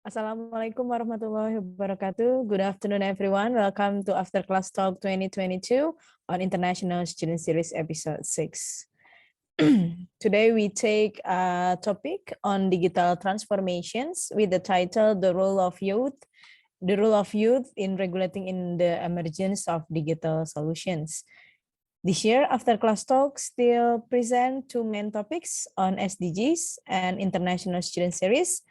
Assalamualaikum warahmatullahi wabarakatuh. Good afternoon, everyone. Welcome to After Class Talk 2022 on International Student Series Episode 6. Today we take a topic on digital transformations with the title The Role of Youth in Regulating in the Emergence of Digital Solutions. This year, After Class Talk still present two main topics on SDGs and International Student Series,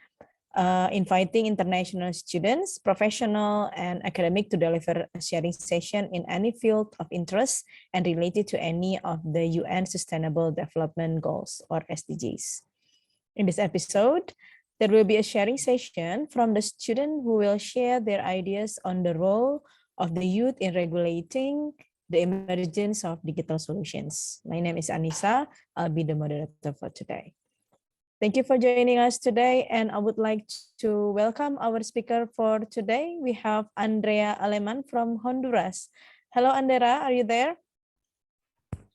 inviting international students, professional and academic to deliver a sharing session in any field of interest and related to any of the UN Sustainable Development Goals or SDGs. In this episode, there will be a sharing session from the student who will share their ideas on the role of the youth in regulating the emergence of digital solutions. My name is Anissa. I'll be the moderator for today. Thank you for joining us today, and I would like to welcome our speaker for today. We have Andrea Aleman from Honduras. Hello, Andrea, are you there?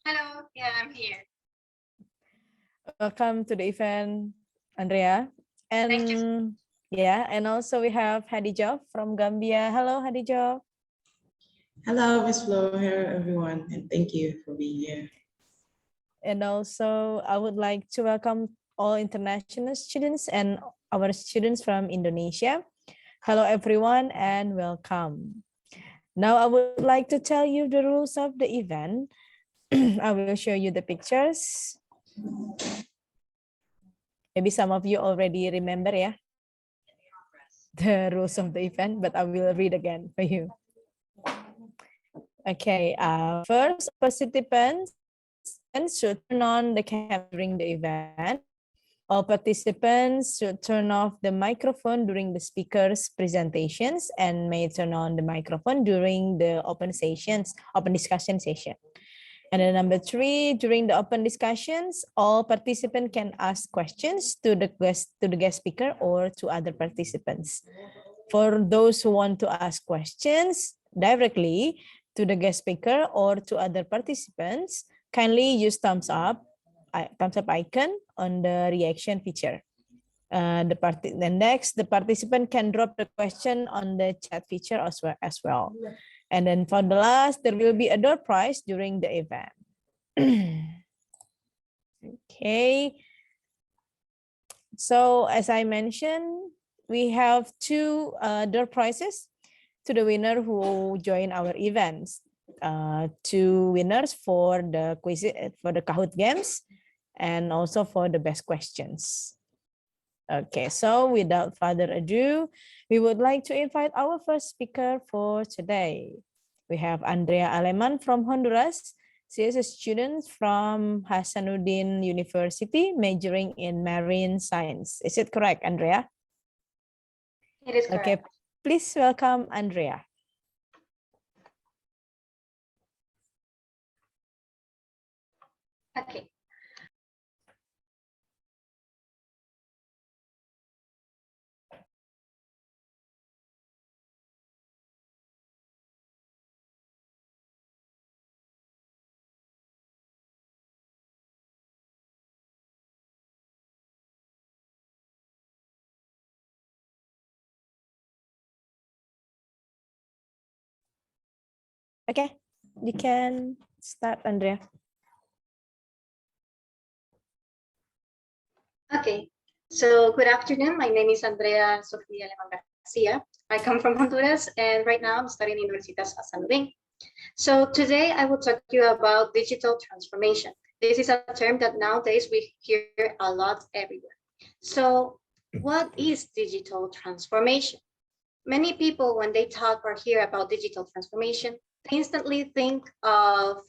Hello, yeah, I'm here. Welcome to the event, Andrea. And thank you. Yeah, and also we have Hadijo from Gambia. Hello, Hadijo. Hello, Ms. Flo here, everyone, and thank you for being here. And also, I would like to welcome all international students and our students from Indonesia. Hello, everyone, and welcome. Now, I would like to tell you the rules of the event. I will show you the pictures. Maybe some of you already remember, yeah, the rules of the event, but I will read again for you. Okay, first, participants should turn on the camera during the event. All participants should turn off the microphone during the speaker's presentations and may turn on the microphone during the open discussion session. And then number 3, during the open discussions, all participants can ask questions to the guest speaker or to other participants. For those who want to ask questions directly to the guest speaker or to other participants, kindly use thumbs up icon on the reaction feature. Next, the participant can drop the question on the chat feature as well. And then for the last, there will be a door prize during the event. Okay. So as I mentioned, we have two door prizes to the winner who join our events. Two winners for the quiz, for the Kahoot games, and also for the best questions. Okay, so without further ado, we would like to invite our first speaker for today. We have Andrea Aleman from Honduras. She is a student from Hasanuddin University, majoring in marine science. Is it correct, Andrea? It is correct. Okay, please welcome Andrea. Okay. Okay, you can start, Andrea. Okay, so good afternoon. My name is Andrea Sofia Leman Garcia. I come from Honduras, and right now I'm studying in Universitas Hasanuddin. So today I will talk to you about digital transformation. This is a term that nowadays we hear a lot everywhere. So what is digital transformation? Many people, when they talk or hear about digital transformation, they instantly think of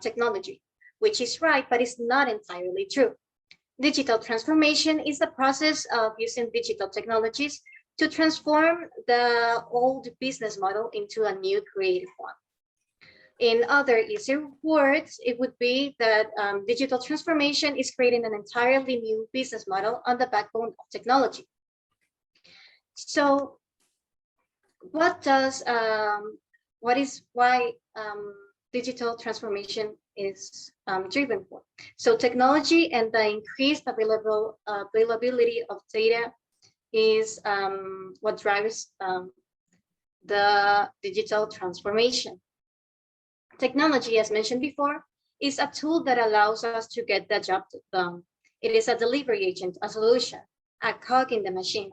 technology, which is right, but it's not entirely true. Digital transformation is the process of using digital technologies to transform the old business model into a new creative one. In other easier words, it would be that digital transformation is creating an entirely new business model on the backbone of technology. So why digital transformation is driven for? So technology and the increased availability of data is what drives the digital transformation. Technology, as mentioned before, is a tool that allows us to get the job done. It is a delivery agent, a solution, a cog in the machine.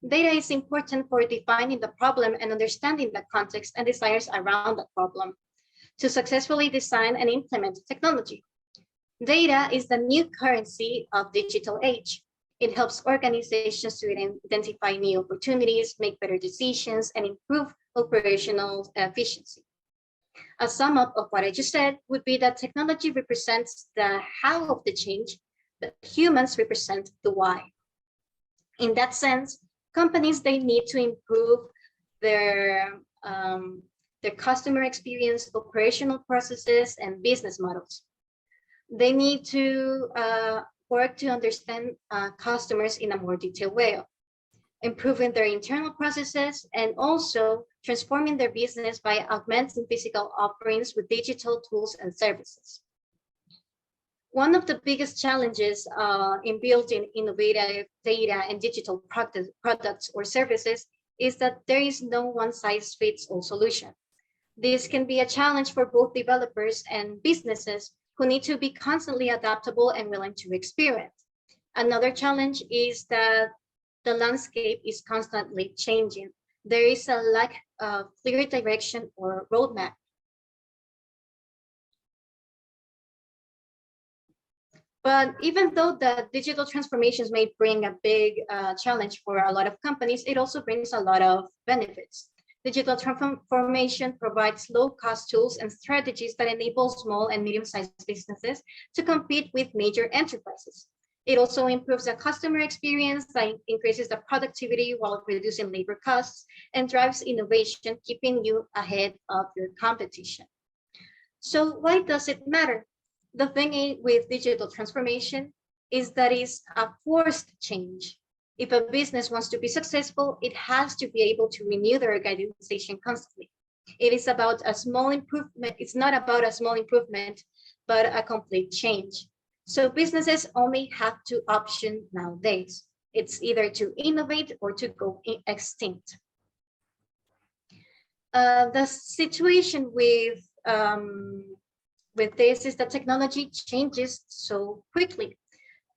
Data is important for defining the problem and understanding the context and desires around the problem to successfully design and implement technology. Data is the new currency of digital age. It helps organizations to identify new opportunities, make better decisions, and improve operational efficiency. A sum up of what I just said would be that technology represents the how of the change, but humans represent the why. In that sense, companies, they need to improve their customer experience, operational processes, and business models. They need to work to understand customers in a more detailed way, improving their internal processes, and also transforming their business by augmenting physical offerings with digital tools and services. One of the biggest challenges in building innovative data and digital products or services is that there is no one-size-fits-all solution. This can be a challenge for both developers and businesses who need to be constantly adaptable and willing to experiment. Another challenge is that the landscape is constantly changing. There is a lack of clear direction or roadmap. But even though the digital transformations may bring a big challenge for a lot of companies, it also brings a lot of benefits. Digital transformation provides low-cost tools and strategies that enable small and medium-sized businesses to compete with major enterprises. It also improves the customer experience that increases the productivity while reducing labor costs and drives innovation, keeping you ahead of your competition. So why does it matter? The thing with digital transformation is that it's a forced change. If a business wants to be successful, it has to be able to renew their organization constantly. It is about a small improvement. It's not about a small improvement, but a complete change. So businesses only have two options nowadays. It's either to innovate or to go extinct. The situation with this is that technology changes so quickly.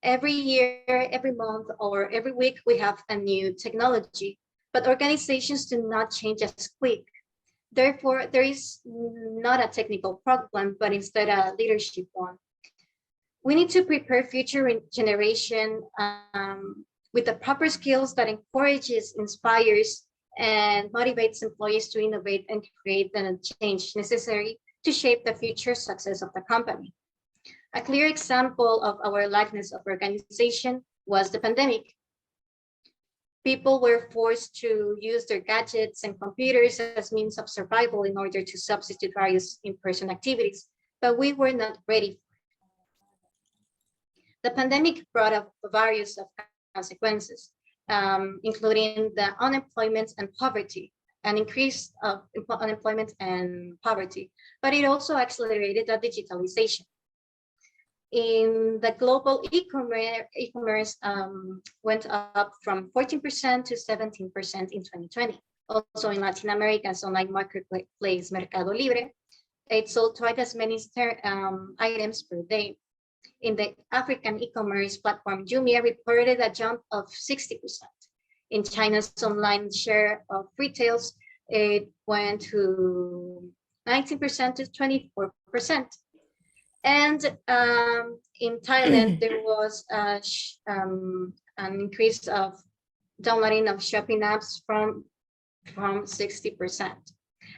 Every year, every month, or every week, we have a new technology, but organizations do not change as quick. Therefore, there is not a technical problem, but instead a leadership one. We need to prepare future generation with the proper skills that encourages, inspires, and motivates employees to innovate and create the change necessary to shape the future success of the company. A clear example of our likeness of organization was the pandemic. People were forced to use their gadgets and computers as means of survival in order to substitute various in-person activities, but we were not ready. The pandemic brought up various consequences, including the unemployment and poverty, an increase of unemployment and poverty, but it also accelerated the digitalization. In the global e-commerce went up from 14% to 17% in 2020. Also in Latin America's online marketplace Mercado Libre, it sold twice as many items per day. In the African e-commerce platform, Jumia reported a jump of 60%. In China's online share of retails, it went to 19% to 24%. And in Thailand, there was an increase of downloading of shopping apps from 60%.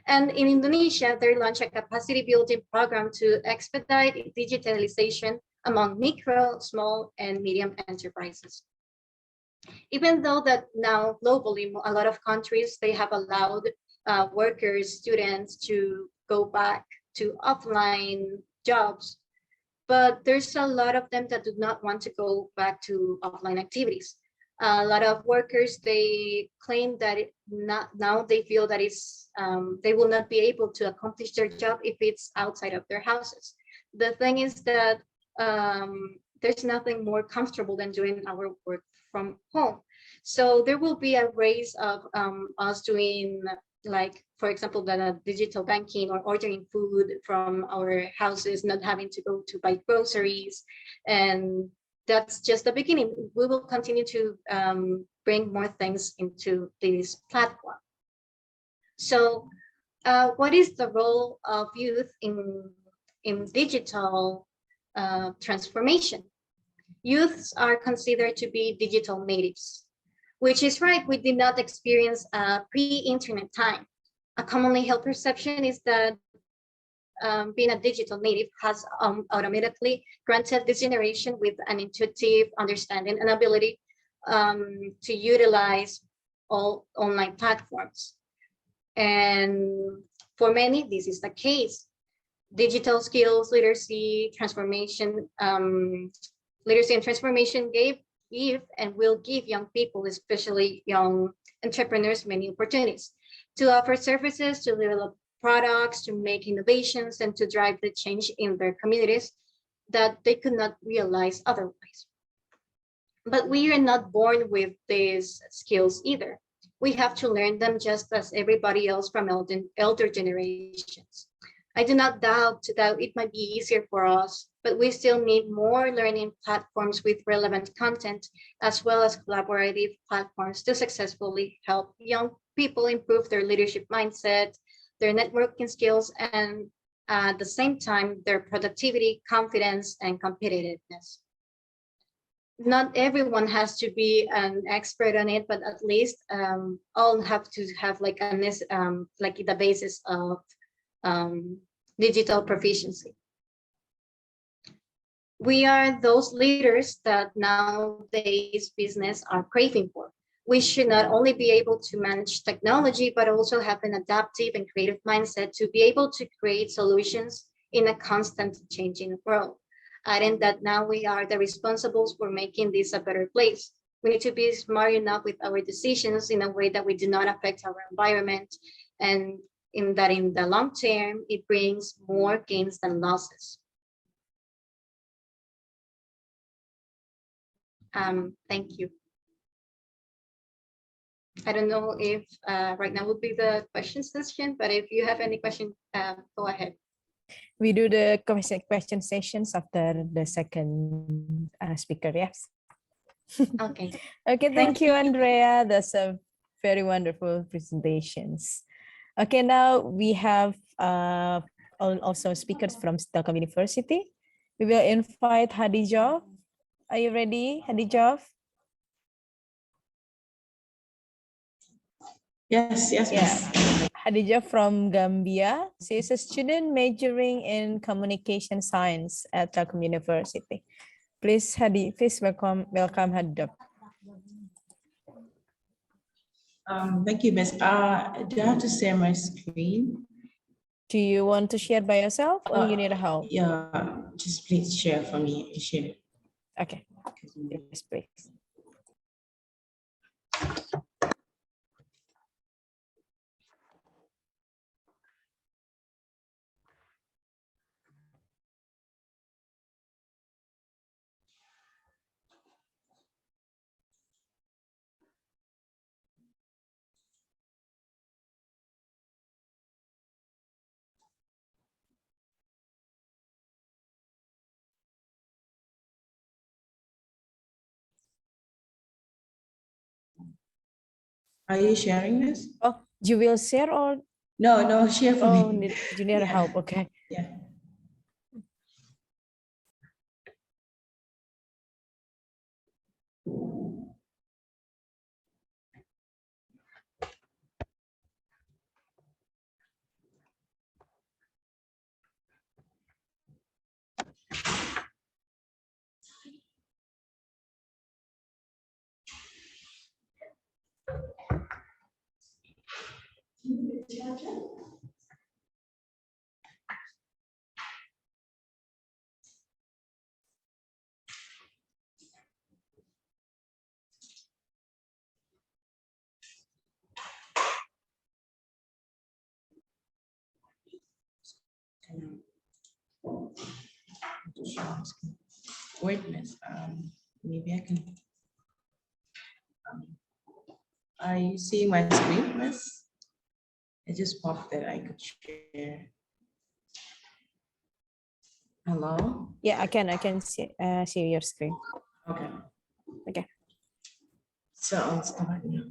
And in Indonesia, they launched a capacity building program to expedite digitalization among micro, small, and medium enterprises. Even though that now globally, a lot of countries, they have allowed workers, students to go back to offline jobs, but there's a lot of them that do not want to go back to offline activities. A lot of workers, they claim that now they feel that they will not be able to accomplish their job if it's outside of their houses. The thing is that there's nothing more comfortable than doing our work from home. So there will be a race of us doing, like, for example, the digital banking or ordering food from our houses, not having to go to buy groceries. And that's just the beginning. We will continue to bring more things into this platform. So what is the role of youth in digital transformation? Youths are considered to be digital natives, which is right. We did not experience a pre-internet time. A commonly held perception is that being a digital native has automatically granted this generation with an intuitive understanding and ability to utilize all online platforms. And for many, this is the case. Digital skills, literacy, transformation, literacy and transformation give and will give young people, especially young entrepreneurs, many opportunities to offer services, to develop products, to make innovations, and to drive the change in their communities that they could not realize otherwise. But we are not born with these skills either. We have to learn them just as everybody else from elder generations. I do not doubt that it might be easier for us, but we still need more learning platforms with relevant content, as well as collaborative platforms to successfully help young people improve their leadership mindset, their networking skills, and at the same time, their productivity, confidence, and competitiveness. Not everyone has to be an expert on it, but at least all have to have like like the basis of digital proficiency. We are those leaders that nowadays business are craving for. We should not only be able to manage technology, but also have an adaptive and creative mindset to be able to create solutions in a constant changing world. Adding that now we are the responsibles for making this a better place. We need to be smart enough with our decisions in a way that we do not affect our environment, and in the long term, it brings more gains than losses. Thank you. I don't know if right now would be the question session, but if you have any question, go ahead. We do the question sessions after the second speaker, yes? Okay. Okay, thank you, Andrea. That's a very wonderful presentations. Okay, now we have also speakers from Telkom University. We will invite Hadijah. Are you ready, Hadijah? Yes, Yeah. Hadijah from Gambia. She is a student majoring in communication science at Telkom University. Please, please welcome Hadijah. Thank you, Miss. Do I have to share my screen? Do you want to share by yourself or you need help? Yeah, just please share for me. Share. Okay. Yes, please. Are you sharing this? Oh, you will share or? No, share for me. You need help, okay. Yeah. Wait, Miss. Maybe I can. Are you seeing my screen, Miss? It just popped that I could share. Hello? Yeah, I can see your screen. Okay. Okay. So I'll start now.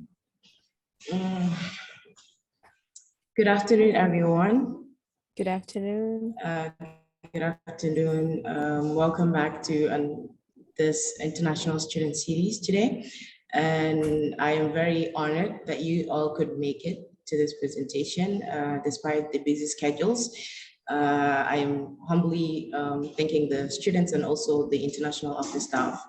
Good afternoon, everyone. Good afternoon. Good afternoon. Welcome back to this International Student Series today. And I am very honored that you all could make it to this presentation despite the busy schedules. I am humbly thanking the students and also the international office staff.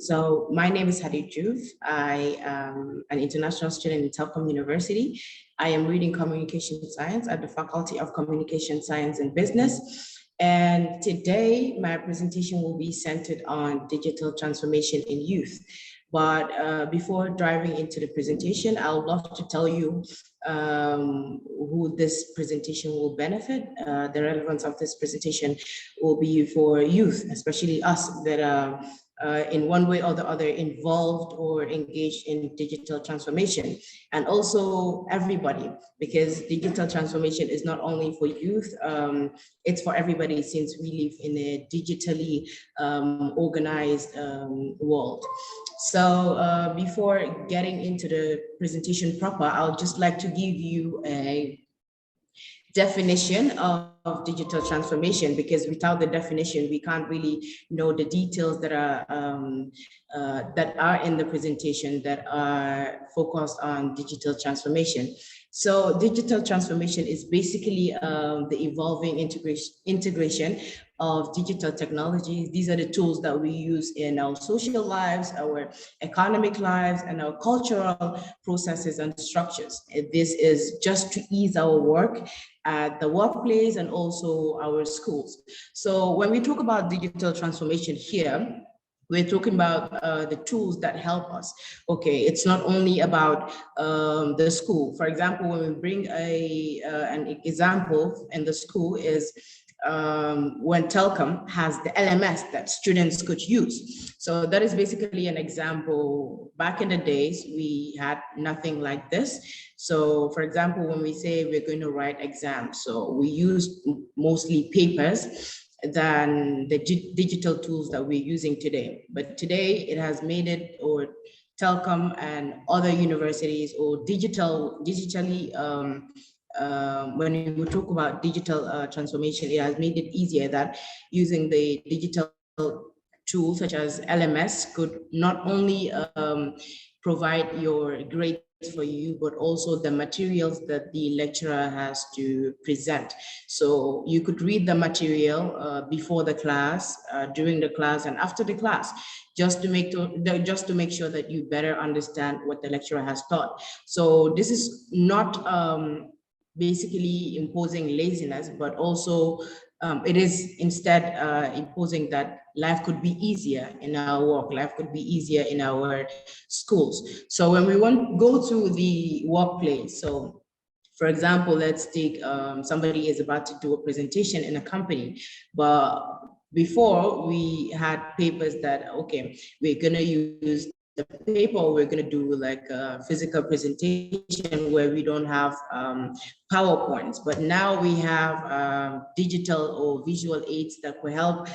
So my name is Hadi Juve. I am an international student in Telkom University. I am reading communication science at the Faculty of Communication Science and Business. And today my presentation will be centered on digital transformation in youth. But before diving into the presentation, I would love to tell you who this presentation will benefit. The relevance of this presentation will be for youth, especially us that are in one way or the other involved or engaged in digital transformation, and also everybody, because digital transformation is not only for youth, it's for everybody since we live in a digitally organized world. So before getting into the presentation proper, I would just like to give you a definition of digital transformation, because without the definition, we can't really know the details that are in the presentation that are focused on digital transformation. So digital transformation is basically the evolving integration of digital technologies. These are the tools that we use in our social lives, our economic lives, and our cultural processes and structures. This is just to ease our work at the workplace and also our schools. So when we talk about digital transformation here, we're talking about the tools that help us. Okay, it's not only about the school. For example, when we bring an example in the school is when Telkom has the LMS that students could use. So that is basically an example. Back in the days, we had nothing like this. So for example, when we say we're going to write exams, so we use mostly papers than the digital tools that we're using today. But today it has made it, or Telkom and other universities, or digitally, when we talk about digital transformation, it has made it easier that using the digital tools such as LMS could not only provide your grades for you, but also the materials that the lecturer has to present. So you could read the material before the class, during the class, and after the class, just to make sure that you better understand what the lecturer has taught. So this is not basically imposing laziness, but also it is instead imposing that life could be easier in our work, life could be easier in our schools. So when we go to the workplace, so for example, let's take somebody is about to do a presentation in a company, but before we had papers that, okay, we're gonna use the paper, we're going to do like a physical presentation where we don't have PowerPoints, but now we have digital or visual aids that will help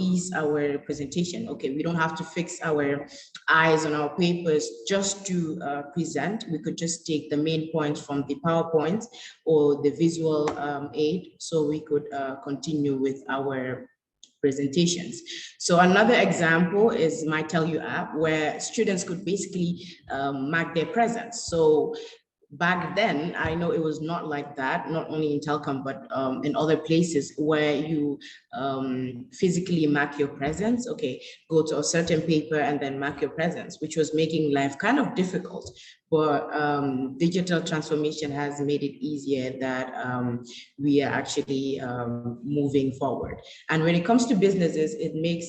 ease our presentation. Okay, we don't have to fix our eyes on our papers just to present. We could just take the main points from the PowerPoints or the visual aid, so we could continue with our presentations. So another example is My Tell You app, where students could basically mark their presence. So back then, I know it was not like that, not only in Telkom, but in other places where you physically mark your presence. Okay, go to a certain paper and then mark your presence, which was making life kind of difficult. But digital transformation has made it easier that we are actually moving forward. And when it comes to businesses, it makes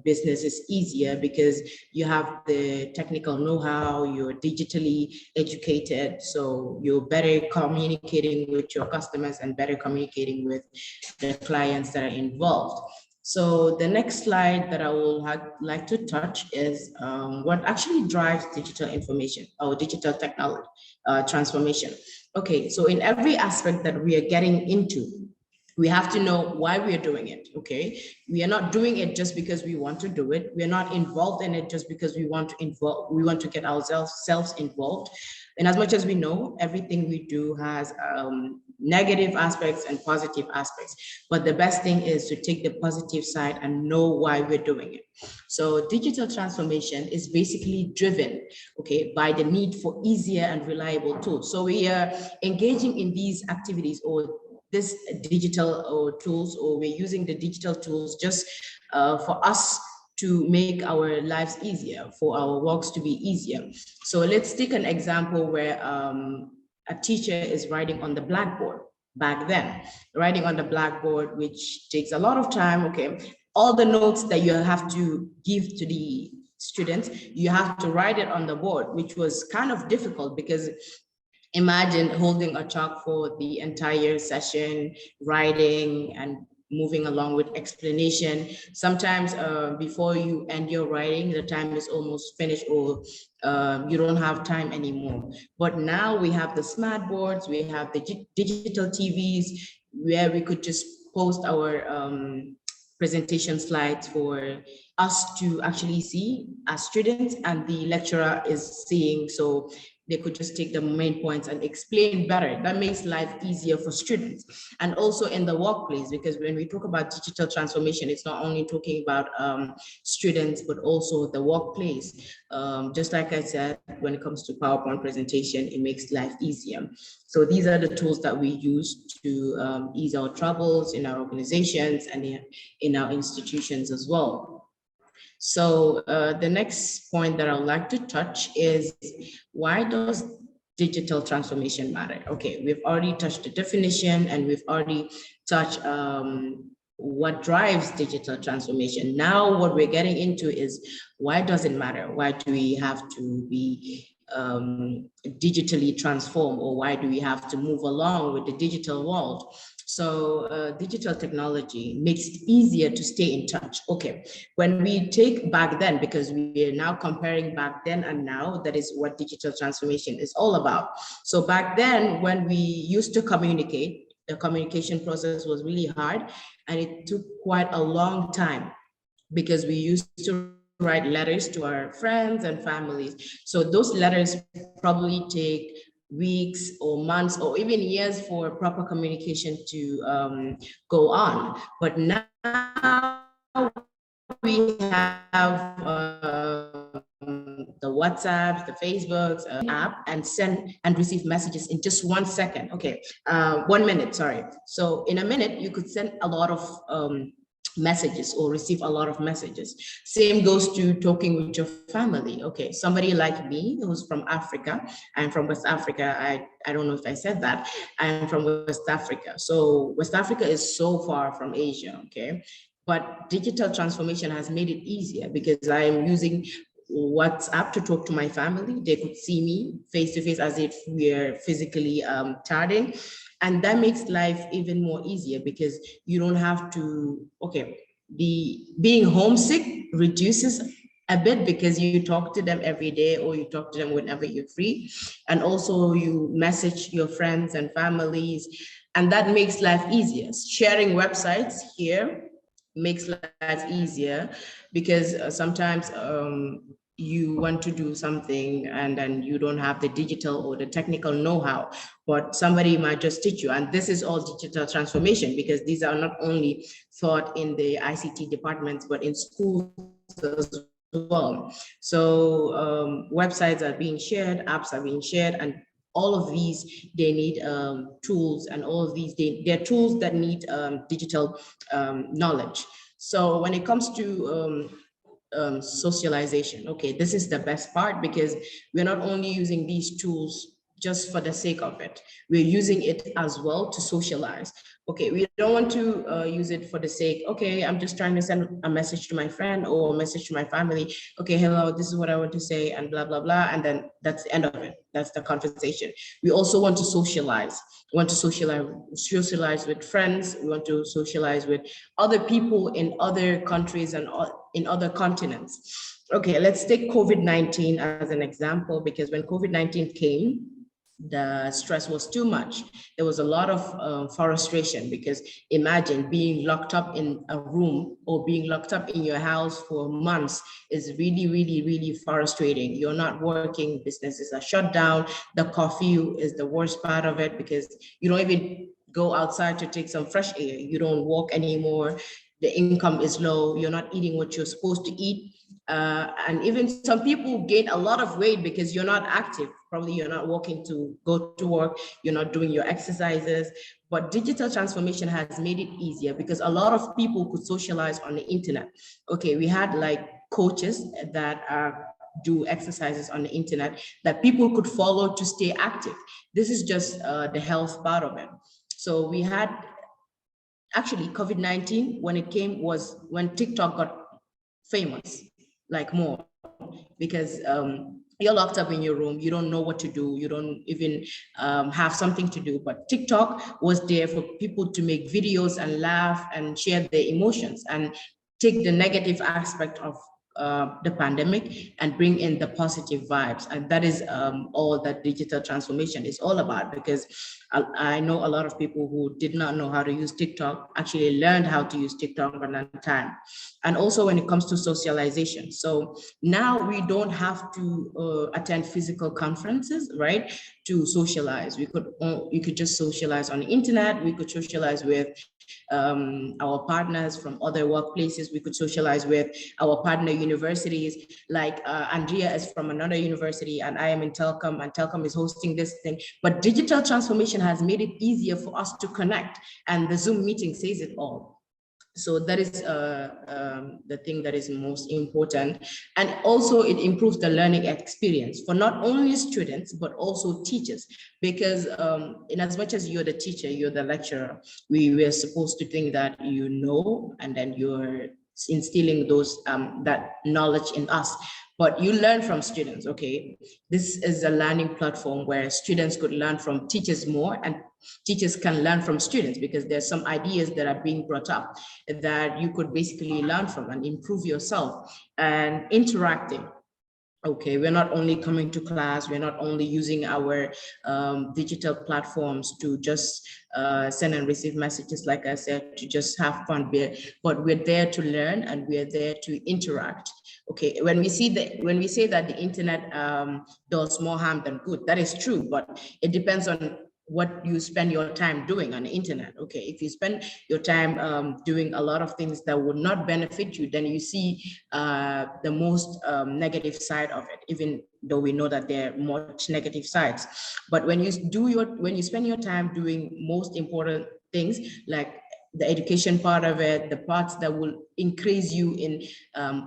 businesses easier because you have the technical know-how, you're digitally educated, so you're better communicating with your customers and better communicating with the clients that are involved. So the next slide that I will like to touch is what actually drives digital information or digital technology transformation. Okay, so in every aspect that we are getting into, we have to know why we are doing it. Okay, we are not doing it just because we want to do it. We are not involved in it just because we want to get ourselves involved. And as much as we know, everything we do has negative aspects and positive aspects, but the best thing is to take the positive side and know why we're doing it. So digital transformation is basically driven, okay, by the need for easier and reliable tools. So we are engaging in these activities or this digital or tools, or we're using the digital tools just for us to make our lives easier, for our works to be easier. So let's take an example where a teacher is writing on the blackboard. Back then, writing on the blackboard, which takes a lot of time. Okay, all the notes that you have to give to the students, you have to write it on the board, which was kind of difficult because imagine holding a chalk for the entire session, writing and moving along with explanation. Sometimes before you end your writing, the time is almost finished, or you don't have time anymore. But now we have the smart boards, we have the digital TVs, where we could just post our presentation slides for us to actually see as students, and the lecturer is seeing, so they could just take the main points and explain better. That makes life easier for students. And also in the workplace, because when we talk about digital transformation, it's not only talking about students, but also the workplace. Just like I said, when it comes to PowerPoint presentation, it makes life easier. So these are the tools that we use to ease our troubles in our organizations and in our institutions as well. So the next point that I would like to touch is, why does digital transformation matter? Okay, we've already touched the definition, and we've already touched what drives digital transformation. Now what we're getting into is, why does it matter? Why do we have to be digitally transformed, or why do we have to move along with the digital world? So digital technology makes it easier to stay in touch. Okay, when we take back then, because we are now comparing back then and now, that is what digital transformation is all about. So back then, when we used to communicate, the communication process was really hard, and it took quite a long time, because we used to write letters to our friends and families. So those letters probably take weeks or months or even years for proper communication to go on. But now we have the WhatsApps, the Facebooks, app, and send and receive messages in just 1 second. Okay, 1 minute, sorry. So in a minute, you could send a lot of messages or receive a lot of messages. Same goes to talking with your family. Okay, somebody like me who's from Africa, I'm from West Africa. I don't know if I said that. I'm from West Africa. So West Africa is so far from Asia, okay? But digital transformation has made it easier, because I am using WhatsApp to talk to my family. They could see me face to face as if we're physically chatting. And that makes life even more easier, because you don't have to, okay, being homesick reduces a bit, because you talk to them every day, or you talk to them whenever you're free. And also you message your friends and families, and that makes life easier. Sharing websites here makes life easier, because sometimes you want to do something and then you don't have the digital or the technical know-how, but somebody might just teach you. And this is all digital transformation, because these are not only taught in the ICT departments, but in schools as well. So websites are being shared, apps are being shared, and all of these, they need tools, and all of these, they're tools that need digital knowledge. So when it comes to socialization, okay, this is the best part, because we're not only using these tools just for the sake of it, we're using it as well to socialize. Okay, we don't want to use it for the sake, okay, I'm just trying to send a message to my friend or a message to my family. Okay, hello, this is what I want to say and blah, blah, blah. And then that's the end of it. That's the conversation. We also want to socialize. We want to socialize with friends. We want to socialize with other people in other countries and in other continents. Okay, let's take COVID-19 as an example, because when COVID-19 came, the stress was too much. There was a lot of frustration, because imagine being locked up in a room or being locked up in your house for months is really, really, really frustrating. You're not working, businesses are shut down. The coffee is the worst part of it, because you don't even go outside to take some fresh air. You don't walk anymore. The income is low. You're not eating what you're supposed to eat. And even some people gain a lot of weight because you're not active. Probably you're not walking to go to work, you're not doing your exercises. But digital transformation has made it easier because a lot of people could socialize on the internet. Okay, we had like coaches that do exercises on the internet that people could follow to stay active. This is just the health part of it. So we had, actually COVID-19, when it came, was when TikTok got famous, like more, because you're locked up in your room, you don't know what to do, you don't even have something to do. But TikTok was there for people to make videos and laugh and share their emotions and take the negative aspect of the pandemic and bring in the positive vibes. And that is all that digital transformation is all about, because I know a lot of people who did not know how to use TikTok actually learned how to use TikTok for that time. And also when it comes to socialization. So now we don't have to attend physical conferences, right, to socialize. We could just socialize on the internet. We could socialize with our partners from other workplaces. We could socialize with our partner universities. Like Andrea is from another university and I am in Telcom, and Telcom is hosting this thing. But digital transformation has made it easier for us to connect, and the Zoom meeting says it all. So that is the thing that is most important. And also it improves the learning experience for not only students, but also teachers. Because in as much as you're the teacher, you're the lecturer, we were supposed to think that you know, and then you're instilling those that knowledge in us. But you learn from students, okay? This is a learning platform where students could learn from teachers more, and teachers can learn from students, because there's some ideas that are being brought up that you could basically learn from and improve yourself. And interacting. Okay, we're not only coming to class, we're not only using our digital platforms to just send and receive messages, like I said, to just have fun, but we're there to learn and we're there to interact. Okay, when we say that the internet does more harm than good, that is true, but it depends on what you spend your time doing on the internet. Okay, if you spend your time doing a lot of things that would not benefit you, then you see the most negative side of it, even though we know that there are much negative sides. But when you spend your time doing most important things, like the education part of it, the parts that will increase you in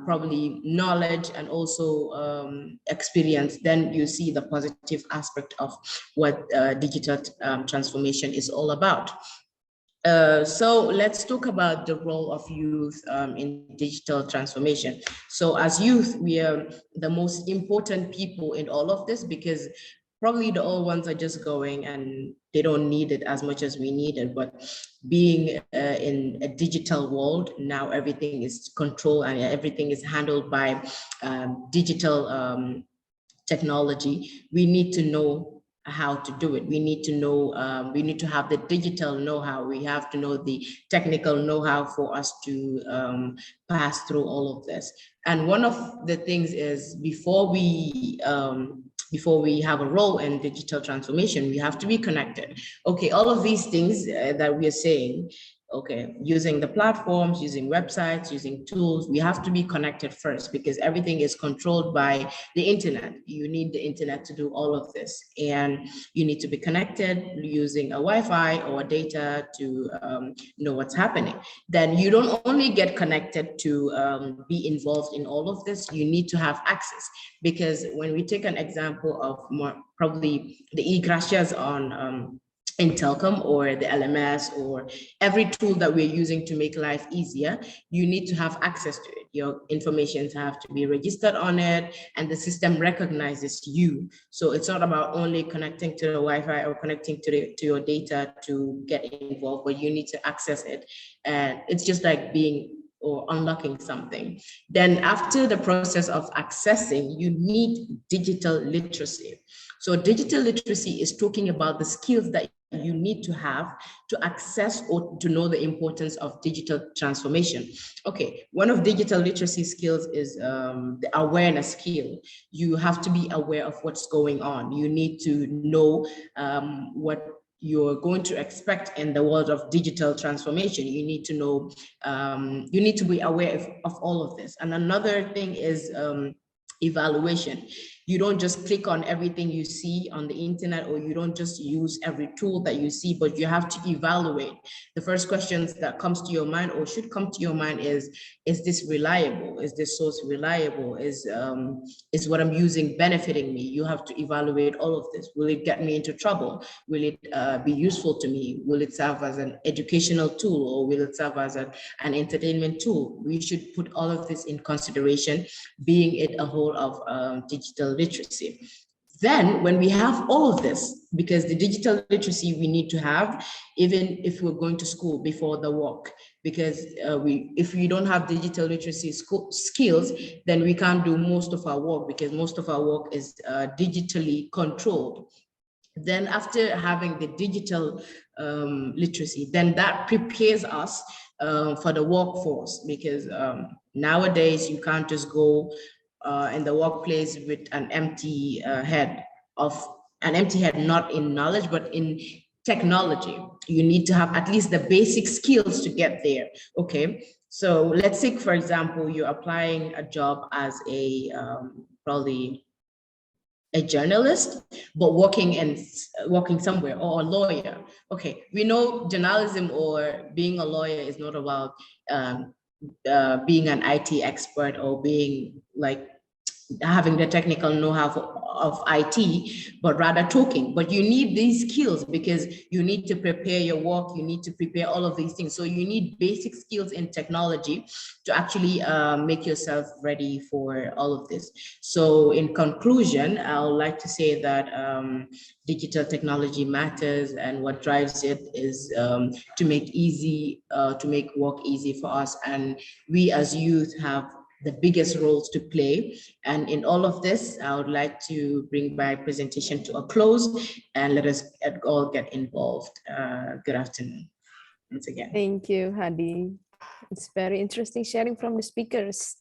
probably knowledge and also experience, then you see the positive aspect of what digital transformation is all about. So let's talk about the role of youth in digital transformation. So as youth, we are the most important people in all of this, because probably the old ones are just going and they don't need it as much as we need it. But being in a digital world, now everything is controlled and everything is handled by digital technology. We need to know how to do it. We need to know, we need to have the digital know-how. We have to know the technical know-how for us to pass through all of this. And one of the things is, before we have a role in digital transformation, we have to be connected. Okay, all of these things that we are saying, okay, using the platforms, using websites, using tools, we have to be connected first, because everything is controlled by the internet. You need the internet to do all of this, and you need to be connected using a Wi-Fi or data to know what's happening. Then you don't only get connected to be involved in all of this, you need to have access. Because when we take an example of probably the e-gracias on in telecom or the LMS or every tool that we're using to make life easier, you need to have access to it. Your information have to be registered on it, and the system recognizes you. So it's not about only connecting to the Wi-Fi or connecting to your data to get involved, but you need to access it. And it's just like being or unlocking something. Then after the process of accessing, you need digital literacy. So digital literacy is talking about the skills that you need to have to access or to know the importance of digital transformation. Okay, one of digital literacy skills is the awareness skill. You have to be aware of what's going on. You need to know what you're going to expect in the world of digital transformation. You need to know, you need to be aware of all of this. And another thing is evaluation. You don't just click on everything you see on the internet, or you don't just use every tool that you see, but you have to evaluate. The first questions that comes to your mind or should come to your mind is this reliable? Is this source reliable? Is what I'm using benefiting me? You have to evaluate all of this. Will it get me into trouble? Will it be useful to me? Will it serve as an educational tool, or will it serve as an entertainment tool? We should put all of this in consideration, being it a whole of digital literacy. Then when we have all of this, because the digital literacy we need to have, even if we're going to school before the work, because if we don't have digital literacy skills, then we can't do most of our work, because most of our work is digitally controlled. Then after having the digital literacy, then that prepares us for the workforce, because nowadays you can't just go in the workplace with an empty head, not in knowledge, but in technology. You need to have at least the basic skills to get there. Okay, so let's say, for example, you're applying a job as a probably a journalist, but working somewhere, or a lawyer. Okay, we know journalism or being a lawyer is not about being an IT expert or being like having the technical know-how of IT, but rather talking. But you need these skills because you need to prepare your work, you need to prepare all of these things. So you need basic skills in technology to actually make yourself ready for all of this. So in conclusion, I would like to say that digital technology matters, and what drives it is to make work easy for us. And we as youth have the biggest roles to play. And in all of this, I would like to bring my presentation to a close, and let us all get involved. Good afternoon once again. Thank you, Hadi. It's very interesting sharing from the speakers.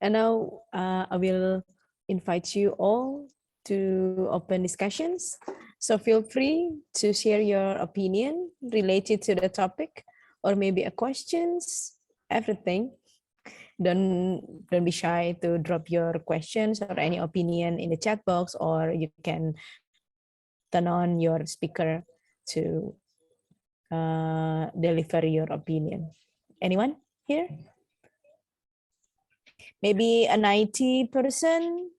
And now I will invite you all to open discussions. So feel free to share your opinion related to the topic, or maybe a questions, everything. Don't be shy to drop your questions or any opinion in the chat box, or you can turn on your speaker to deliver your opinion. Anyone here? Maybe an IT person,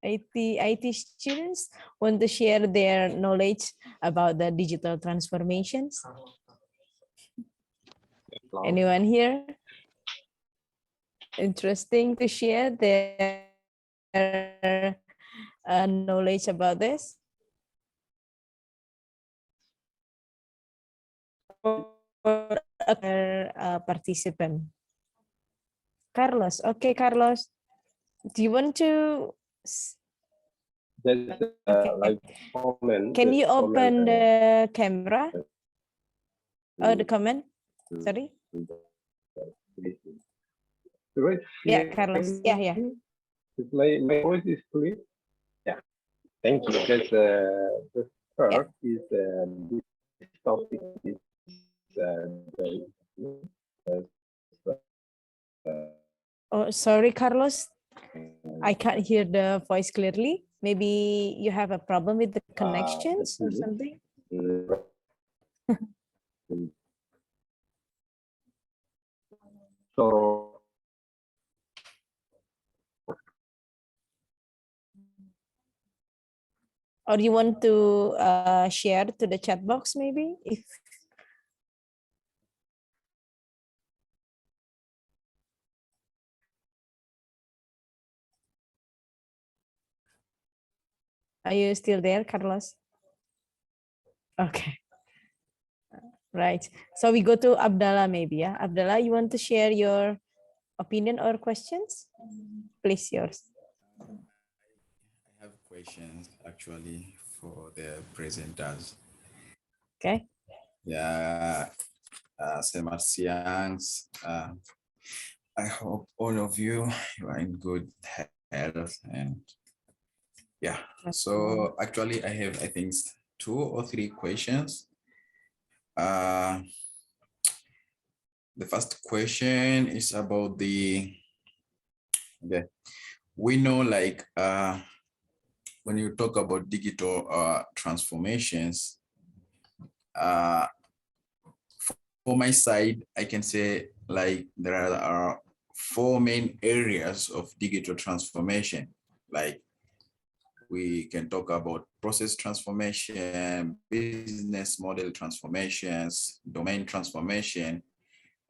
IT students want to share their knowledge about the digital transformations. Anyone here? Interesting to share their knowledge about this? Or a participant? Carlos. Okay, Carlos. Do you want to? Like comment. Can you open the camera? Oh, the comment? Sorry. Right. Yeah, Carlos. Yeah. My voice is clear. Yeah. Thank you. Because the first is this topic is oh, sorry, Carlos. I can't hear the voice clearly. Maybe you have a problem with the connections or something. So Or you want to share to the chat box maybe? If Are you still there, Carlos? Okay. Right. So we go to Abdallah maybe, yeah. Abdallah, you want to share your opinion or questions? Please, yours. I have questions actually for the presenters. Okay. Yeah, selamat siang. I hope all of you are in good health and yeah. So actually, I have, I think, 2 or 3 questions. The first question is about we know like when you talk about digital transformations, for my side, I can say like there are 4 main areas of digital transformation. Like we can talk about process transformation, business model transformations, domain transformation,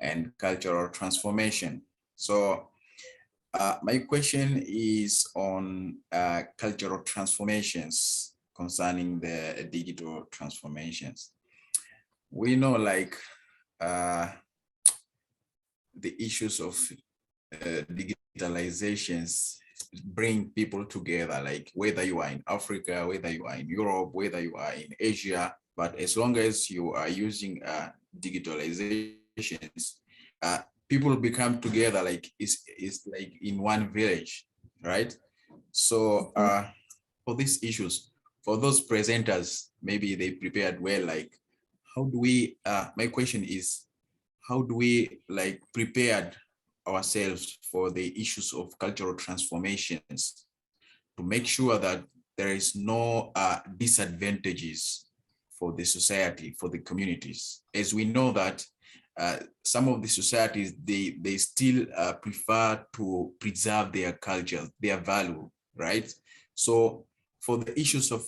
and cultural transformation. So my question is on cultural transformations concerning the digital transformations. We know like the issues of digitalizations bring people together, like whether you are in Africa, whether you are in Europe, whether you are in Asia, but as long as you are using digitalizations, people become together like it's like in one village, right? So for these issues, for those presenters, maybe they prepared well, like how do we, my question is, how do we like prepared ourselves for the issues of cultural transformations to make sure that there is no disadvantages for the society, for the communities, as we know that some of the societies, they still prefer to preserve their culture, their value, right? So for the issues of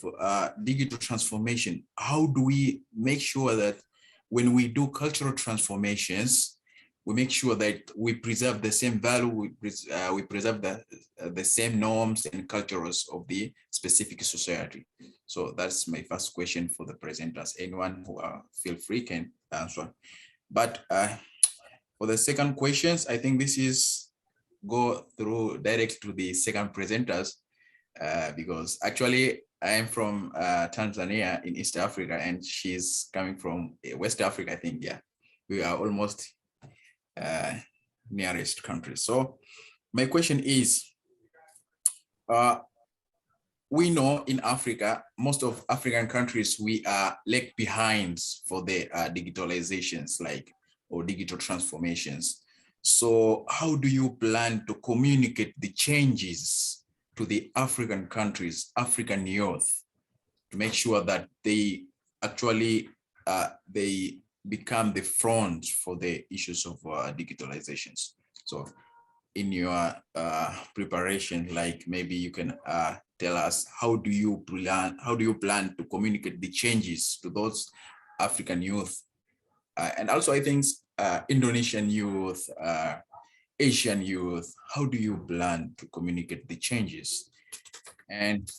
digital transformation, how do we make sure that when we do cultural transformations, we make sure that we preserve the same value, we preserve the same norms and cultures of the specific society? So that's my first question for the presenters. Anyone who feel free can answer. But for the second questions, I think this is go through direct to the second presenters because actually I am from Tanzania in East Africa and she's coming from West Africa, I think. Yeah, we are almost nearest countries. So my question is, we know in Africa, most of African countries, we are lag behind for the digitalizations, like, or digital transformations. So how do you plan to communicate the changes to the African countries, African youth, to make sure that they actually, they become the front for the issues of digitalizations? So in your preparation, like maybe you can tell us how do you plan to communicate the changes to those African youth, and also I think Indonesian youth, Asian youth, how do you plan to communicate the changes? And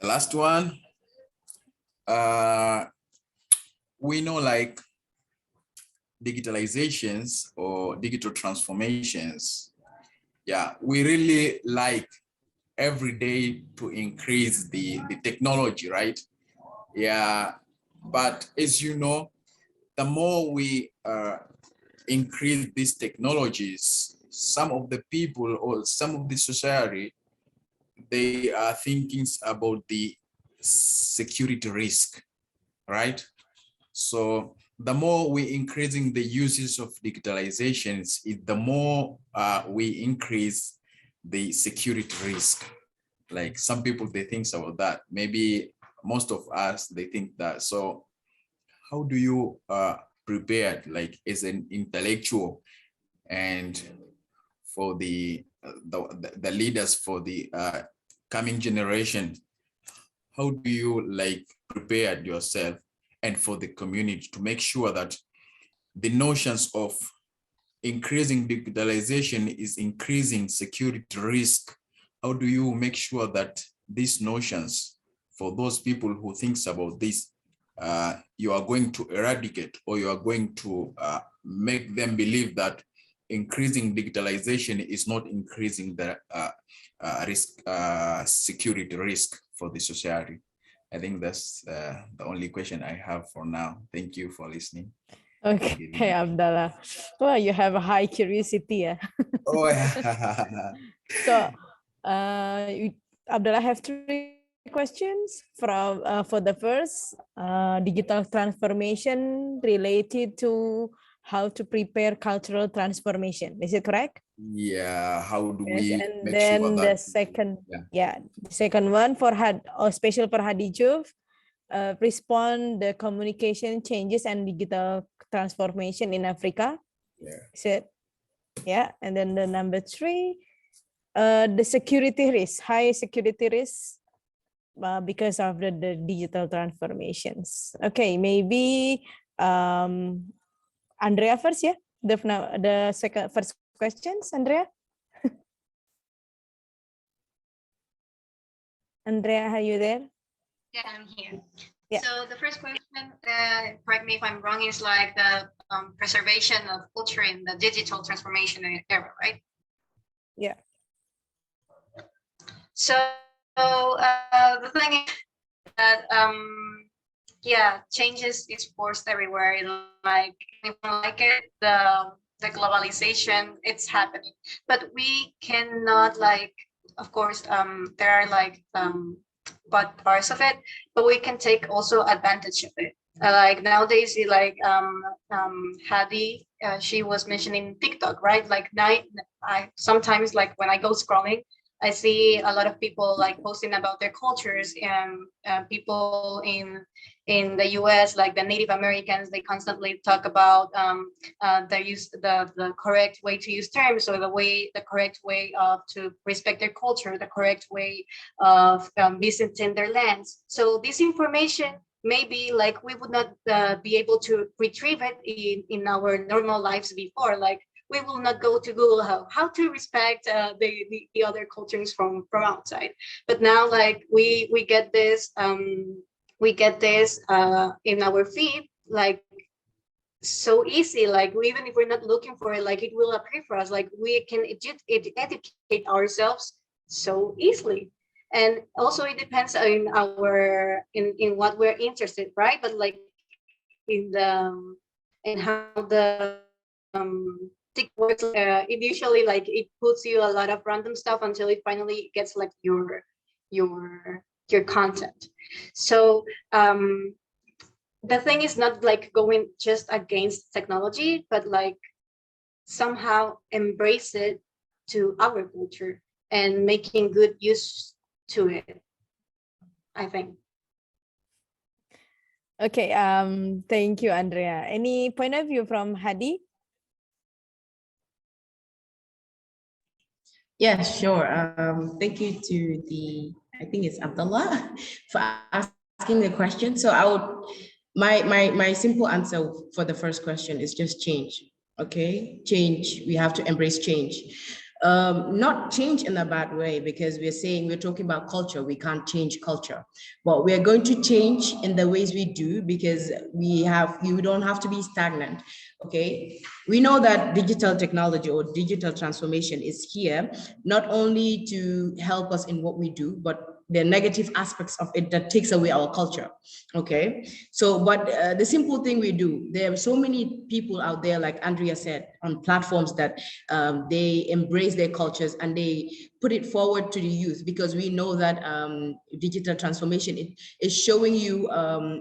the last one, we know like digitalizations or digital transformations, yeah, we really like every day to increase the technology, right? Yeah, but as you know, the more we increase these technologies, some of the people or some of the society, they are thinking about the security risk, right? So the more we increasing the uses of digitalizations, the more we increase the security risk. Like some people, they think about that. Maybe most of us, they think that. So how do you prepare, like as an intellectual and for the leaders for the coming generation, how do you like prepare yourself and for the community to make sure that the notions of increasing digitalization is increasing security risk? How do you make sure that these notions, for those people who thinks about this, you are going to eradicate, or you are going to make them believe that increasing digitalization is not increasing the risk, security risk for the society? I think that's the only question I have for now. Thank you for listening. Okay, Abdallah. Well, you have a high curiosity. Yeah. Oh, yeah. So, Abdullah have 3 questions from for the first digital transformation related to how to prepare cultural transformation. Is it correct? Yeah. How do Yes, we and make then sure the that? second, Yeah. the second one for special for Hadijov, respond the communication changes and digital transformation in Africa. Yeah. Is it? Yeah, and then the number 3, the security risk, high security risk because of the digital transformations. Okay, maybe Andrea first, yeah? The first questions, Andrea? Andrea, are you there? Yeah, I'm here. Yeah. So the first question, correct me if I'm wrong, is like the preservation of culture in the digital transformation era, right? Yeah. So the thing is that yeah, changes is forced everywhere. Like if you like it, the globalization, it's happening. But we cannot like, of course, there are like bad parts of it, but we can take also advantage of it. Like nowadays, like Hadi, she was mentioning TikTok, right? Like I sometimes like when I go scrolling, I see a lot of people like posting about their cultures, and people in the US, like the Native Americans, they constantly talk about the correct way to use terms, or the correct way of to respect their culture, the correct way of visiting their lands. So this information maybe like we would not be able to retrieve it in our normal lives before. Like we will not go to Google how to respect the other cultures from outside. But now like we get this in our feed, like so easy. Like even if we're not looking for it, like it will appear for us. Like we can educate ourselves so easily. And also it depends in what we're interested, right? But like in how the TikTok works, it usually like it puts you a lot of random stuff until it finally gets like your content. So the thing is not like going just against technology, but like somehow embrace it to our culture and making good use to it, I think. Okay, thank you, Andrea. Any point of view from Hadi? Yeah, sure. Thank you to I think it's Abdullah, for asking the question. So I would, my simple answer for the first question is just change. Okay, change. We have to embrace change. Not change in a bad way, because we're talking about culture. We can't change culture, but we are going to change in the ways we do, because you don't have to be stagnant. Okay, we know that digital technology or digital transformation is here not only to help us in what we do, but the negative aspects of it that takes away our culture. Okay, so but the simple thing we do, there are so many people out there, like Andrea said, on platforms that they embrace their cultures and they put it forward to the youth, because we know that digital transformation is showing you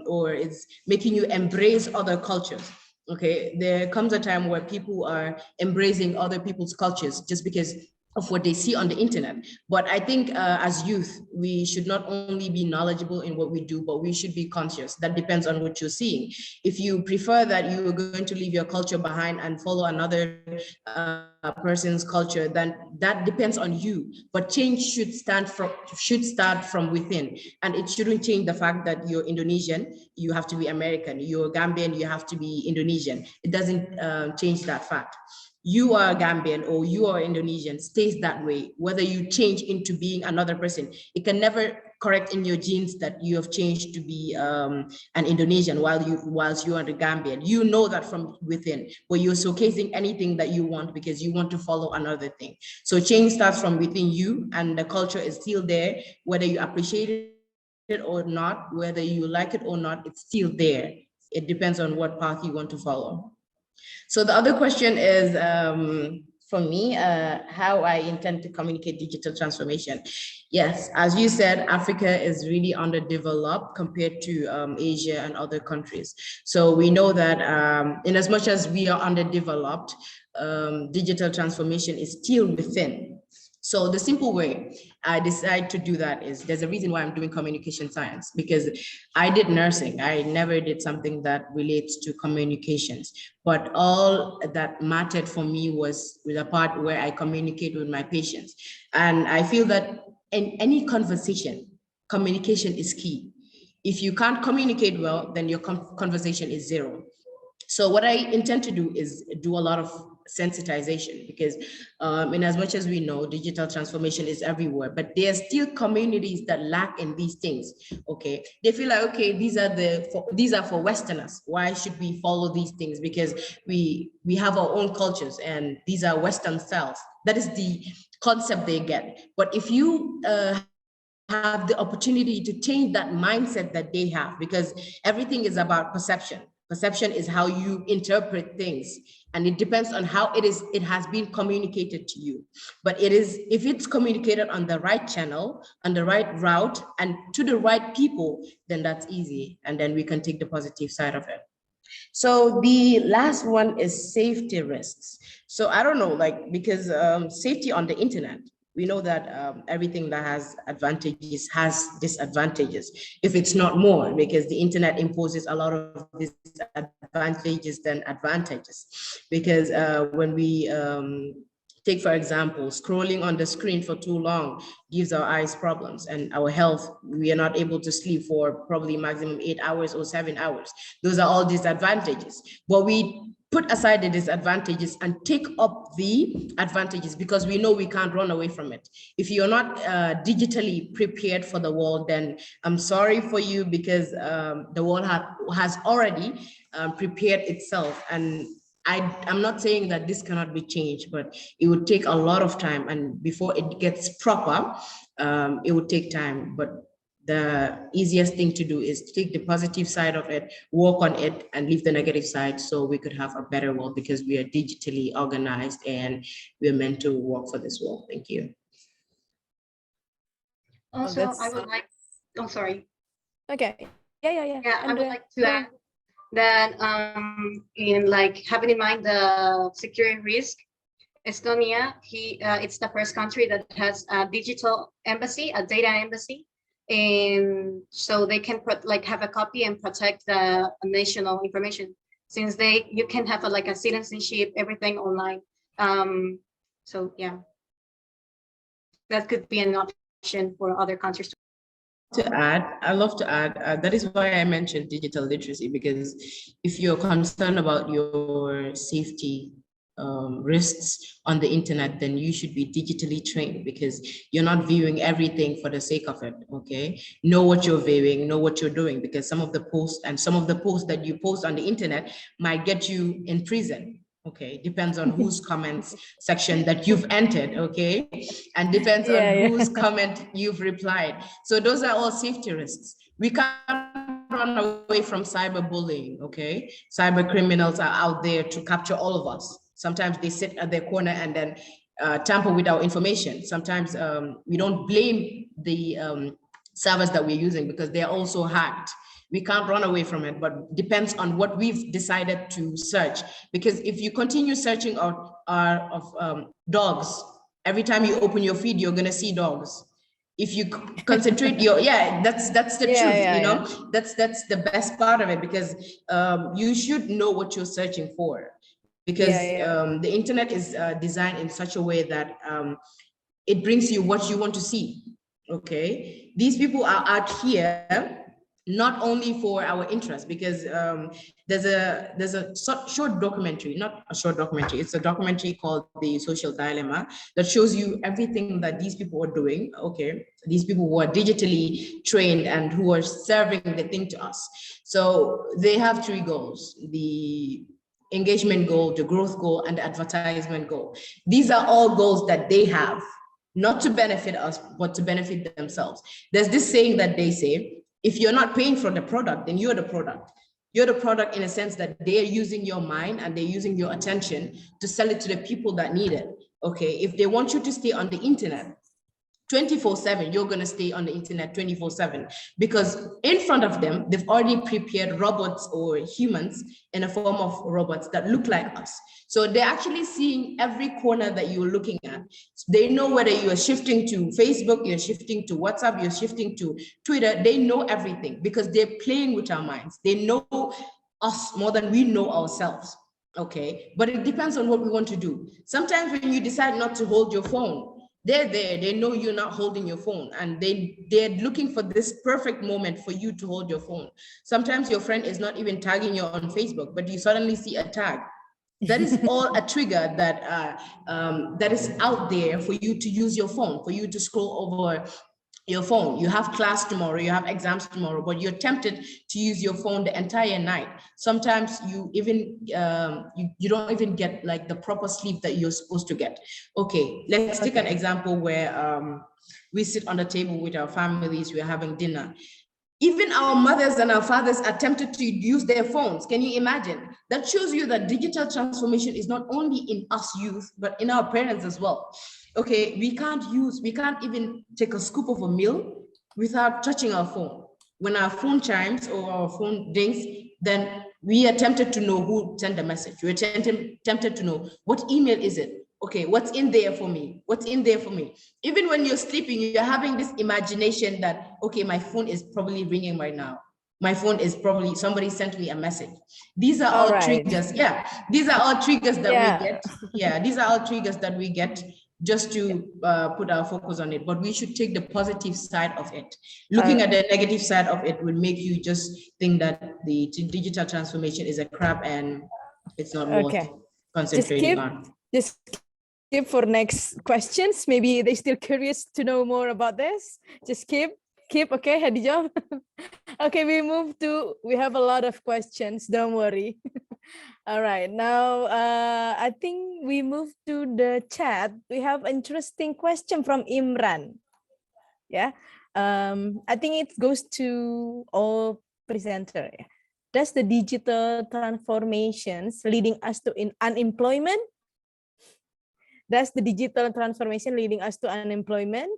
or is making you embrace other cultures. Okay, there comes a time where people are embracing other people's cultures just because of what they see on the internet. But I think as youth, we should not only be knowledgeable in what we do, but we should be conscious. That depends on what you're seeing. If you prefer that you are going to leave your culture behind and follow another person's culture, then that depends on you. But change should start from within, and it shouldn't change the fact that you're Indonesian, you have to be American. You're Gambian, you have to be Indonesian. It doesn't change that fact. You are Gambian or you are Indonesian stays that way, whether you change into being another person. It can never correct in your genes that you have changed to be an Indonesian whilst you are the Gambian. You know that from within, but you're showcasing anything that you want because you want to follow another thing. So change starts from within you, and the culture is still there, whether you appreciate it or not, whether you like it or not, it's still there. It depends on what path you want to follow. So the other question is, for me, how I intend to communicate digital transformation. Yes, as you said, Africa is really underdeveloped compared to Asia and other countries. So we know that in as much as we are underdeveloped, digital transformation is still within. So the simple way I decide to do that is, there's a reason why I'm doing communication science, because I did nursing. I never did something that relates to communications, but all that mattered for me was the part where I communicate with my patients. And I feel that in any conversation, communication is key. If you can't communicate well, then your conversation is zero. So what I intend to do is do a lot of sensitization, because in as much as we know digital transformation is everywhere, but there are still communities that lack in these things. Okay, they feel like, okay, these are for Westerners. Why should we follow these things? Because we have our own cultures and these are Western styles. That is the concept they get. But if you have the opportunity to change that mindset that they have, because everything is about perception. Perception is how you interpret things, and it depends on how it has been communicated to you. But if it's communicated on the right channel, on the right route, and to the right people, then that's easy, and then we can take the positive side of it. So the last one is safety risks. So I don't know, because safety on the internet, we know that everything that has advantages has disadvantages, if it's not more, because the internet imposes a lot of disadvantages than advantages. Because when we take, for example, scrolling on the screen for too long gives our eyes problems, and our health, we are not able to sleep for probably maximum 8 hours or 7 hours. Those are all disadvantages. But we put aside the disadvantages and take up the advantages, because we know we can't run away from it. If you're not digitally prepared for the world, then I'm sorry for you, because the world has already prepared itself. And I'm not saying that this cannot be changed, but it would take a lot of time, and before it gets proper, it would take time. But the easiest thing to do is to take the positive side of it, work on it, and leave the negative side, so we could have a better world, because we are digitally organized and we're meant to work for this world. Thank you. Also, I would like, oh, sorry. Okay. Yeah. Yeah, I would like to add that in having in mind the security risk, Estonia, it's the first country that has a digital embassy, a data embassy, and so they can have a copy and protect the national information, since you can have a citizenship, everything online. So yeah, that could be an option for other countries. I love to add, that is why I mentioned digital literacy, because if you're concerned about your safety risks on the internet, then you should be digitally trained, because you're not viewing everything for the sake of it. Okay, know what you're viewing, know what you're doing, because some of the posts that you post on the internet might get you in prison. Okay, depends on whose comments section that you've entered. Okay, and depends on whose comment you've replied. So those are all safety risks. We can't run away from cyberbullying. Okay, cyber criminals are out there to capture all of us. Sometimes they sit at their corner and then tamper with our information. Sometimes we don't blame the servers that we're using, because they're also hacked. We can't run away from it, but depends on what we've decided to search. Because if you continue searching of dogs Every time you open your feed, you're gonna see dogs. If you concentrate that's the truth, you know. That's the best part of it, because you should know what you're searching for, because the internet is designed in such a way that it brings you what you want to see. Okay, these people are out here not only for our interest, because there's a short documentary, not a short documentary, it's a documentary called The Social Dilemma, that shows you everything that these people are doing. Okay, these people who are digitally trained and who are serving the thing to us. So they have three goals: the engagement goal, the growth goal, and the advertisement goal. These are all goals that they have, not to benefit us, but to benefit themselves. There's this saying that they say, if you're not paying for the product, then you're the product. You're the product in a sense that they're using your mind and they're using your attention to sell it to the people that need it. Okay, if they want you to stay on the internet 24/7, you're going to stay on the internet 24/7, because in front of them, they've already prepared robots or humans in a form of robots that look like us. So they're actually seeing every corner that you're looking at. They know whether you're shifting to Facebook, you're shifting to WhatsApp, you're shifting to Twitter. They know everything because they're playing with our minds. They know us more than we know ourselves. Okay, but it depends on what we want to do. Sometimes when you decide not to hold your phone, they're there, they know you're not holding your phone, and they're looking for this perfect moment for you to hold your phone. Sometimes your friend is not even tagging you on Facebook, but you suddenly see a tag. That is all a trigger that is out there for you to use your phone, for you to scroll over your phone. You have class tomorrow, you have exams tomorrow, but you're tempted to use your phone the entire night. Sometimes you even you don't even get like the proper sleep that you're supposed to get. Okay, let's take an example where we sit on the table with our families, we're having dinner. Even our mothers and our fathers are tempted to use their phones. Can you imagine? That shows you that digital transformation is not only in us youth, but in our parents as well. Okay, we can't even take a scoop of a meal without touching our phone. When our phone chimes or our phone dings, then we are tempted to know who sent the message. We're tempted to know what email is it? Okay, what's in there for me? What's in there for me? Even when you're sleeping, you're having this imagination that, okay, my phone is probably ringing right now. My phone is probably, somebody sent me a message. These are all triggers. Yeah, these are all triggers that we get. Yeah, these are all triggers that we get just to put our focus on it. But we should take the positive side of it. Looking at the negative side of it will make you just think that the digital transformation is a crap and it's not worth concentrating on. Just keep for next questions. Maybe they're still curious to know more about this. Just keep, okay, Hadijah. Okay, we have a lot of questions, don't worry. All right, now I think we move to the chat. We have an interesting question from Imran. Yeah, I think it goes to all presenter. Does the digital transformations leading us to unemployment? Does the digital transformation leading us to unemployment?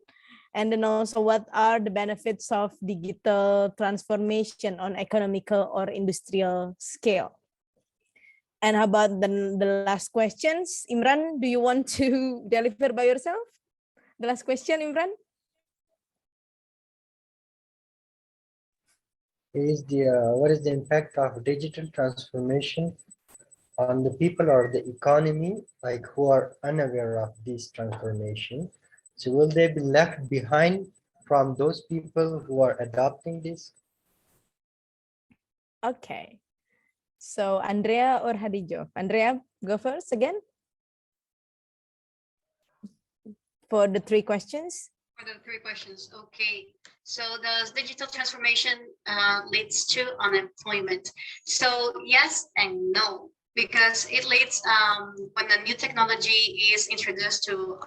And then also, what are the benefits of digital transformation on economical or industrial scale? And how about the last questions? Imran, do you want to deliver by yourself? The last question, Imran? What is the impact of digital transformation on the people or the economy, like who are unaware of this transformation? So will they be left behind from those people who are adopting this? Okay. So Andrea or Hadijo? Andrea, go first again. For the three questions. For the three questions, okay. So does digital transformation leads to unemployment? So yes and no, because it leads when a new technology is introduced to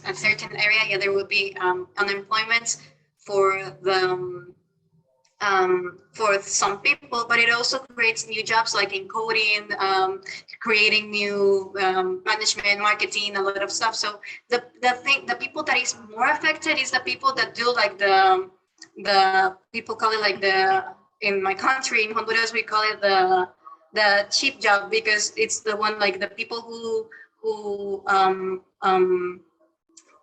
a certain area, yeah, there will be unemployment for the for some people, but it also creates new jobs like in coding, creating new management, marketing, a lot of stuff. So the people that is more affected is the people that do like the people call it like in my country, in Honduras, we call it the cheap job, because it's the one like the people who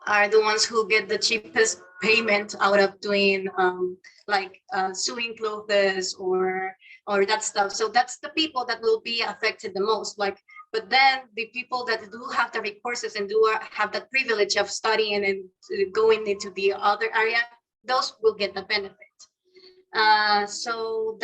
are the ones who get the cheapest payment out of doing sewing clothes or that stuff. So that's the people that will be affected the most. But then the people that do have the resources and have that privilege of studying and going into the other area, those will get the benefit. So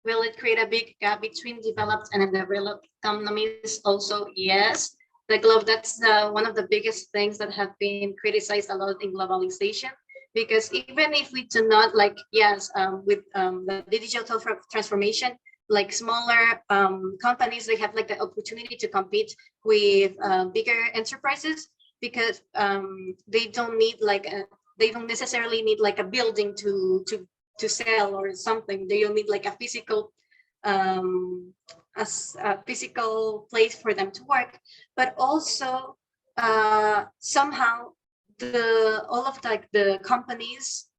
will it create a big gap between developed and undeveloped economies? Also, yes. That's one of the biggest things that have been criticized a lot in globalization, because even if we do not with the digital transformation, like smaller companies, they have like the opportunity to compete with bigger enterprises, because they don't necessarily need like a building to sell or something. They don't need like a physical place for them to work. But also somehow all of the companies,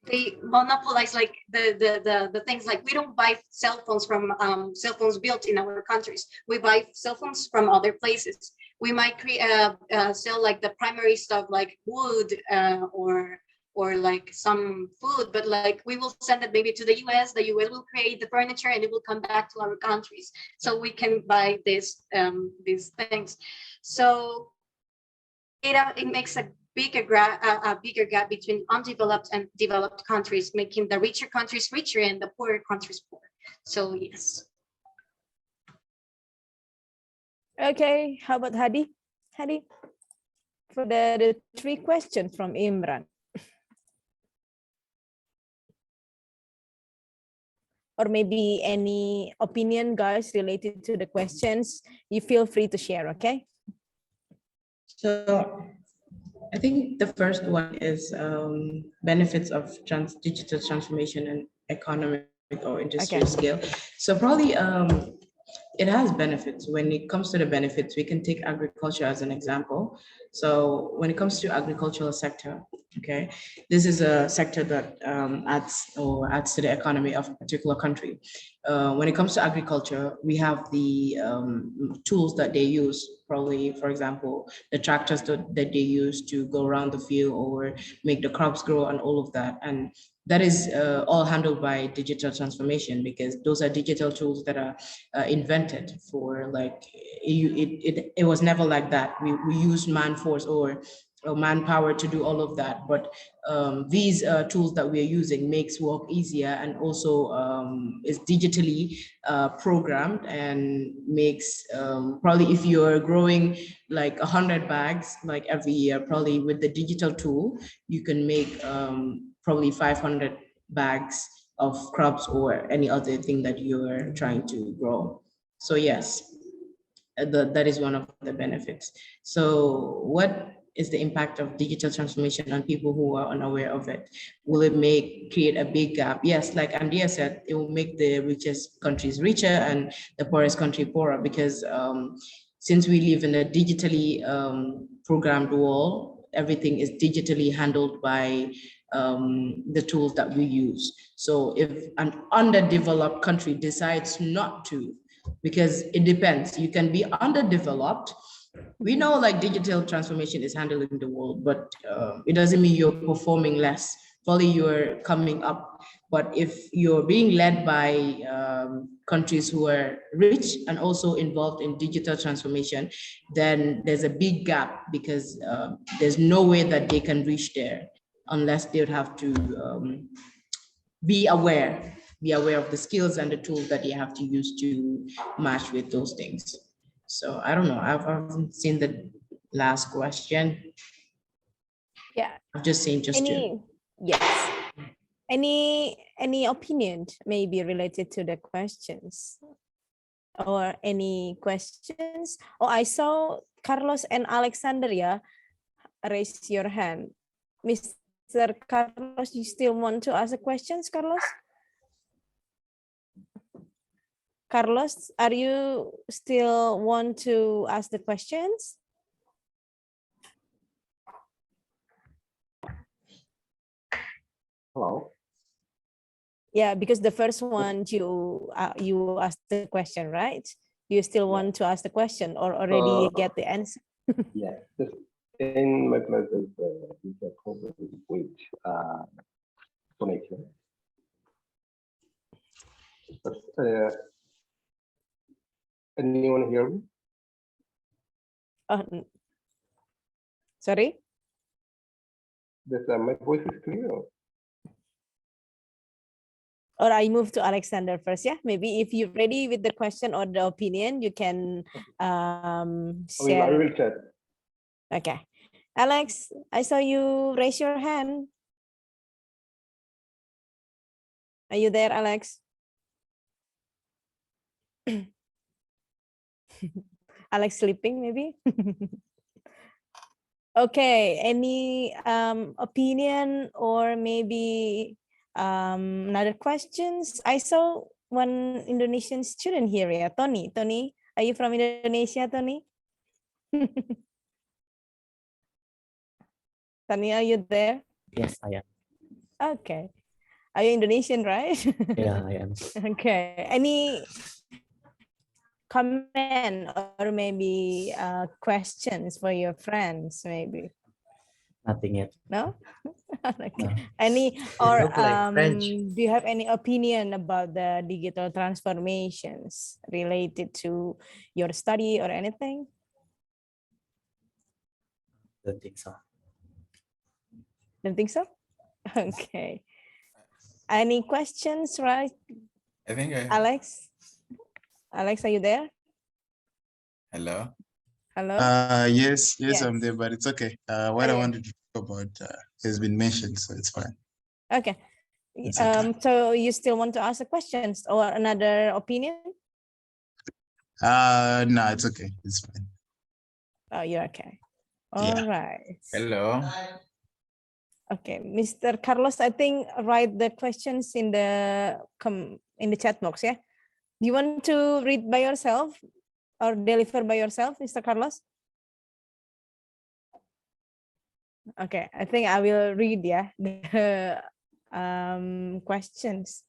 they monopolize like the things. Like, we don't buy cell phones from cell phones built in our countries. We buy cell phones from other places. We might sell like the primary stuff like wood or like some food, but like we will send it maybe to the US. The US will create the furniture and it will come back to our countries, so we can buy these things. So it makes a bigger gap between undeveloped and developed countries, making the richer countries richer and the poorer countries poor. So yes. Okay, how about Hadi? Hadi, for the three questions from Imran. Or maybe any opinion, guys, related to the questions, you feel free to share, okay? So I think the first one is benefits of digital transformation and economic or industrial scale. So probably it has benefits. When it comes to the benefits, we can take agriculture as an example. So when it comes to agricultural sector, okay, this is a sector that adds to the economy of a particular country. When it comes to agriculture, we have the tools that they use. Probably, for example, the tractors that they use to go around the field or make the crops grow and all of that. And that is all handled by digital transformation, because those are digital tools that are invented for it was never like that. We use man force or manpower to do all of that, but these tools that we're using makes work easier, and also is digitally programmed, and makes probably if you're growing like 100 bags like every year, probably with the digital tool you can make probably 500 bags of crops or any other thing that you're trying to grow. So yes, that is one of the benefits. So what is the impact of digital transformation on people who are unaware of it? Will it create a big gap? Yes, like Andrea said, it will make the richest countries richer and the poorest country poorer, because since we live in a digitally programmed world, everything is digitally handled by the tools that we use. So if an underdeveloped country decides not to, because it depends, you can be underdeveloped. We know like digital transformation is handling the world, but it doesn't mean you're performing less. Probably you're coming up. But if you're being led by countries who are rich and also involved in digital transformation, then there's a big gap, because there's no way that they can reach there unless they would have to be aware of the skills and the tools that you have to use to match with those things. So I don't know. I haven't seen the last question. Yeah. I've just seen just two. Yes. Any opinion maybe related to the questions, or any questions? Oh, I saw Carlos and Alexandria raise your hand. Mr. Carlos, you still want to ask the questions, Carlos? Carlos, are you still want to ask the questions? Hello. Yeah, because the first one you asked the question, right? you still want to ask the question or already get the answer? Yeah, just in my class is a problem with connection. But, anyone hear me? Sorry? This, my voice is clear. Or I move to Alexander first, yeah? Maybe if you're ready with the question or the opinion, you can share. I will chat. Okay. Alex, I saw you raise your hand. Are you there, Alex? Alex sleeping, maybe? Okay, any opinion or maybe another questions? I saw one Indonesian student here, yeah, Tony. Tony, are you from Indonesia, Tony? Tony, are you there? Yes, I am. Okay. Are you Indonesian, right? Yeah, I am. Okay. Any comment or maybe questions for your friends, maybe? Nothing yet. No? Okay. No. Any They or look like French. do you have any opinion about the digital transformations related to your study or anything? Don't think so. Don't think so? Okay. Any questions, right? I think I Alex? Alex, are you there? hello. Hello? Yes, Yes. I'm there, but it's okay. What I Okay. wanted to talk about has been mentioned, so it's fine. Okay. It's okay. So you still want to ask the questions or another opinion? No, it's okay. It's fine. Oh, you're okay. Yeah. All right. Hello. Okay, Mr. Carlos, I think write the questions in the chat box, yeah? Do you want to read by yourself or deliver by yourself, Mr. Carlos? Okay, I think I will read, yeah, the questions.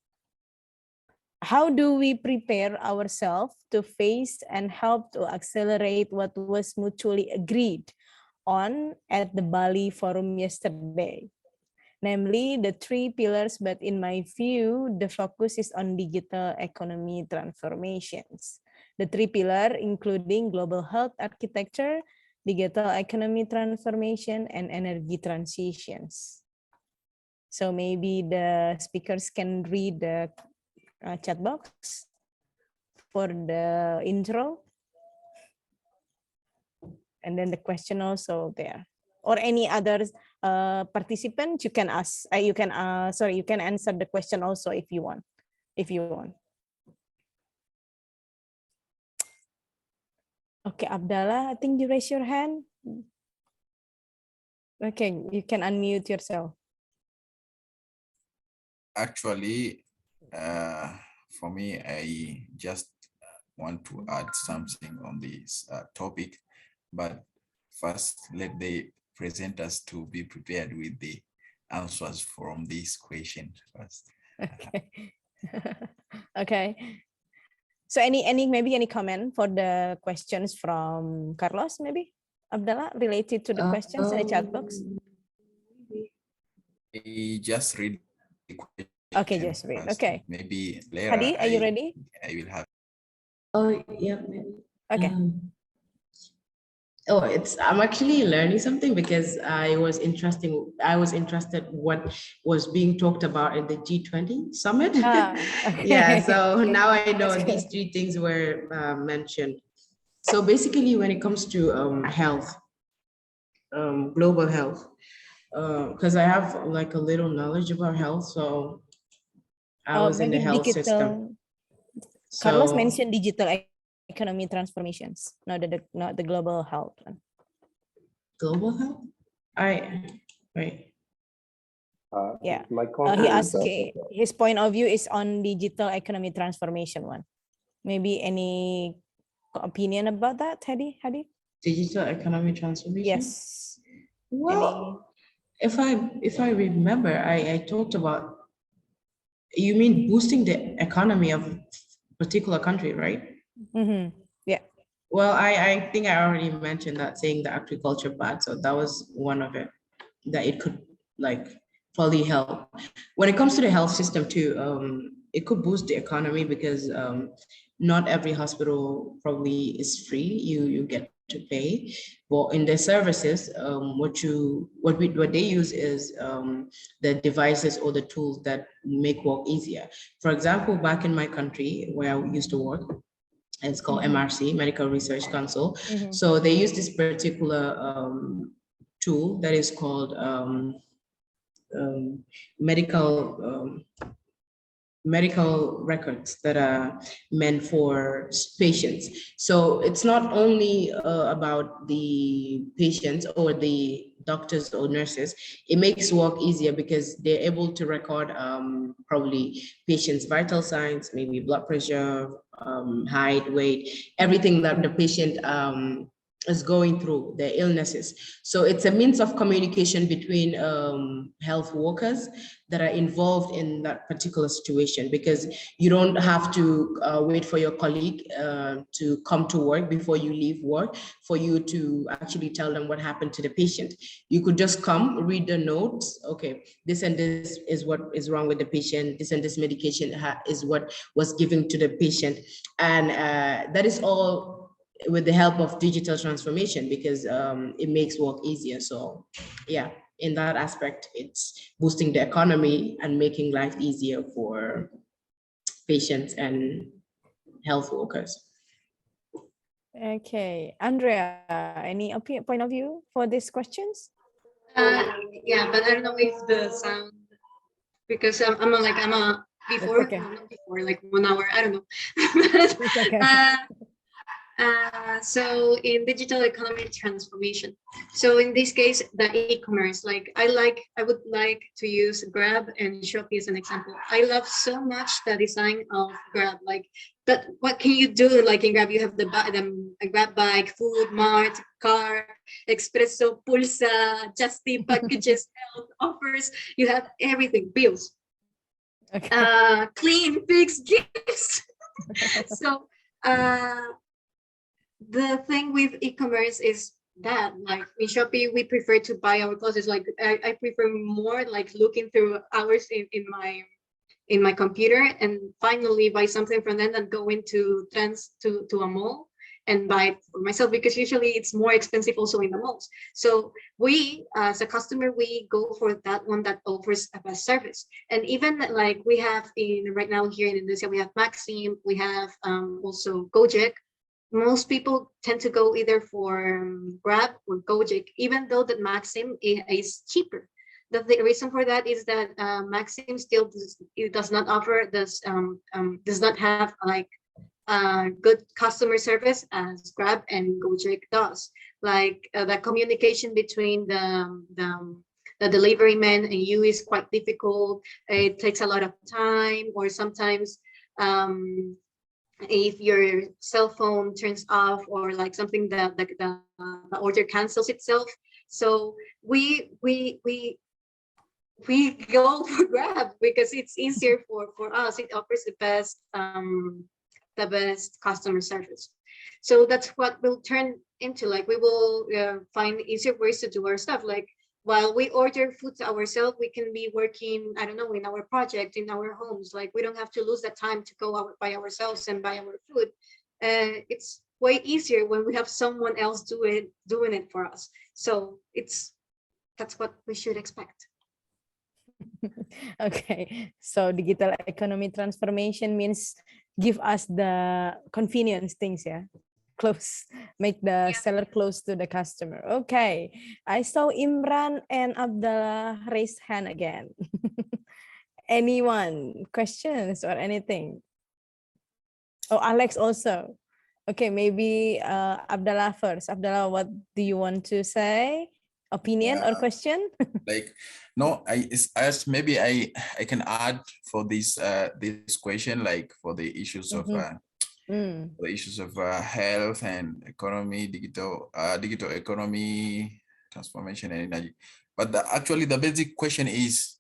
How do we prepare ourselves to face and help to accelerate what was mutually agreed on at the Bali Forum yesterday? Namely, the 3 pillars, but in my view, the focus is on digital economy transformations. The 3 pillars, including global health architecture, digital economy transformation, and energy transitions. So maybe the speakers can read the chat box for the intro. And then the question also there. Or any other participant, you can ask. You can answer the question also if you want. Okay, Abdallah, I think you raise your hand. Okay, you can unmute yourself. Actually, for me, I just want to add something on this topic, but first let the presenters to be prepared with the answers from this question first. Okay. Okay. So maybe any comment for the questions from Carlos, maybe Abdallah, related to the questions in the chat box? I just read the question. Okay, just read. First. Okay. Maybe later. Hadi, are you ready? I will have. Oh, yeah. Okay. I'm actually learning something because I was interested what was being talked about at the G20 summit. Okay. Yeah, so now I know That's these good. 3 things were mentioned. So basically, when it comes to health, global health, because I have like a little knowledge about health, so I was in the Maybe health system. digital. So Carlos mentioned digital economy transformations, not the global health one. global health. Right. Yeah. My He comment asked is his point of view is on digital economy transformation one. Maybe any opinion about that, Hadi? Digital economy transformation. Yes. Well, if I remember, I talked about. You mean boosting the economy of a particular country, right? Mm-hmm. Yeah. Well, I think I already mentioned that, saying the agriculture part. So that was one of it, that it could like probably help. When it comes to the health system too, it could boost the economy because not every hospital probably is free. You get to pay, but in the services, what they use is the devices or the tools that make work easier. For example, back in my country where I used to work, it's called MRC, Medical Research Council. So they use this particular tool that is called medical medical records that are meant for patients. So it's not only about the patients or the doctors or nurses. It makes work easier because they're able to record probably patients' vital signs, maybe blood pressure, height, weight, everything that the patient is going through, their illnesses. So it's a means of communication between health workers that are involved in that particular situation, because you don't have to wait for your colleague to come to work before you leave work for you to actually tell them what happened to the patient. You could just come, read the notes. Okay, this and this is what is wrong with the patient. This and this medication is what was given to the patient. And that is all with the help of digital transformation, because it makes work easier. So yeah, in that aspect, it's boosting the economy and making life easier for patients and health workers. Okay, Andrea, any point of view for these questions? Yeah, but I don't know if the sound, because I'm a before, okay. not before, like 1 hour, I don't know. Okay. So in digital economy transformation, so in this case, the e-commerce, like I would like to use Grab and Shopee as an example. I love so much the design of Grab, like that. What can you do? Like in Grab, you have the Grab bike, food mart, car, espresso, pulsa, just the packages, health offers. You have everything, bills, Okay. clean, fixed gifts. So the thing with e-commerce is that, like in Shopee, we prefer to buy our clothes. It's like I prefer more like looking through hours in my computer and finally buy something from them than go into to a mall and buy it for myself, because usually it's more expensive also in the malls. So we, as a customer, we go for that one that offers a best service. And even like we have right now here in Indonesia, we have Maxim, we have also Gojek. Most people tend to go either for Grab or Gojek, even though that Maxim is cheaper. The reason for that is that Maxim still does not offer this, does not have like good customer service as Grab and Gojek does. Like the communication between the delivery man and you is quite difficult. It takes a lot of time, or sometimes if your cell phone turns off, or like something that the order cancels itself. So we go for Grab because it's easier for us. It offers the best customer service. So that's what will turn into, like we will find easier ways to do our stuff. Like while we order food ourselves, we can be working, I don't know, in our project, in our homes. Like we don't have to lose that time to go out by ourselves and buy our food. It's way easier when we have someone else doing it for us. So that's what we should expect. Okay, so digital economy transformation means give us the convenience things, yeah, close, make the seller close to the customer. Okay, I saw Imran and Abdallah raise hand again. Anyone questions or anything? Oh, Alex also. Okay, maybe Abdallah first. Abdallah, what do you want to say? Opinion or question? Like, no, maybe I can add for this this question, like for the issues of health and economy, digital economy transformation and energy. But actually the basic question is,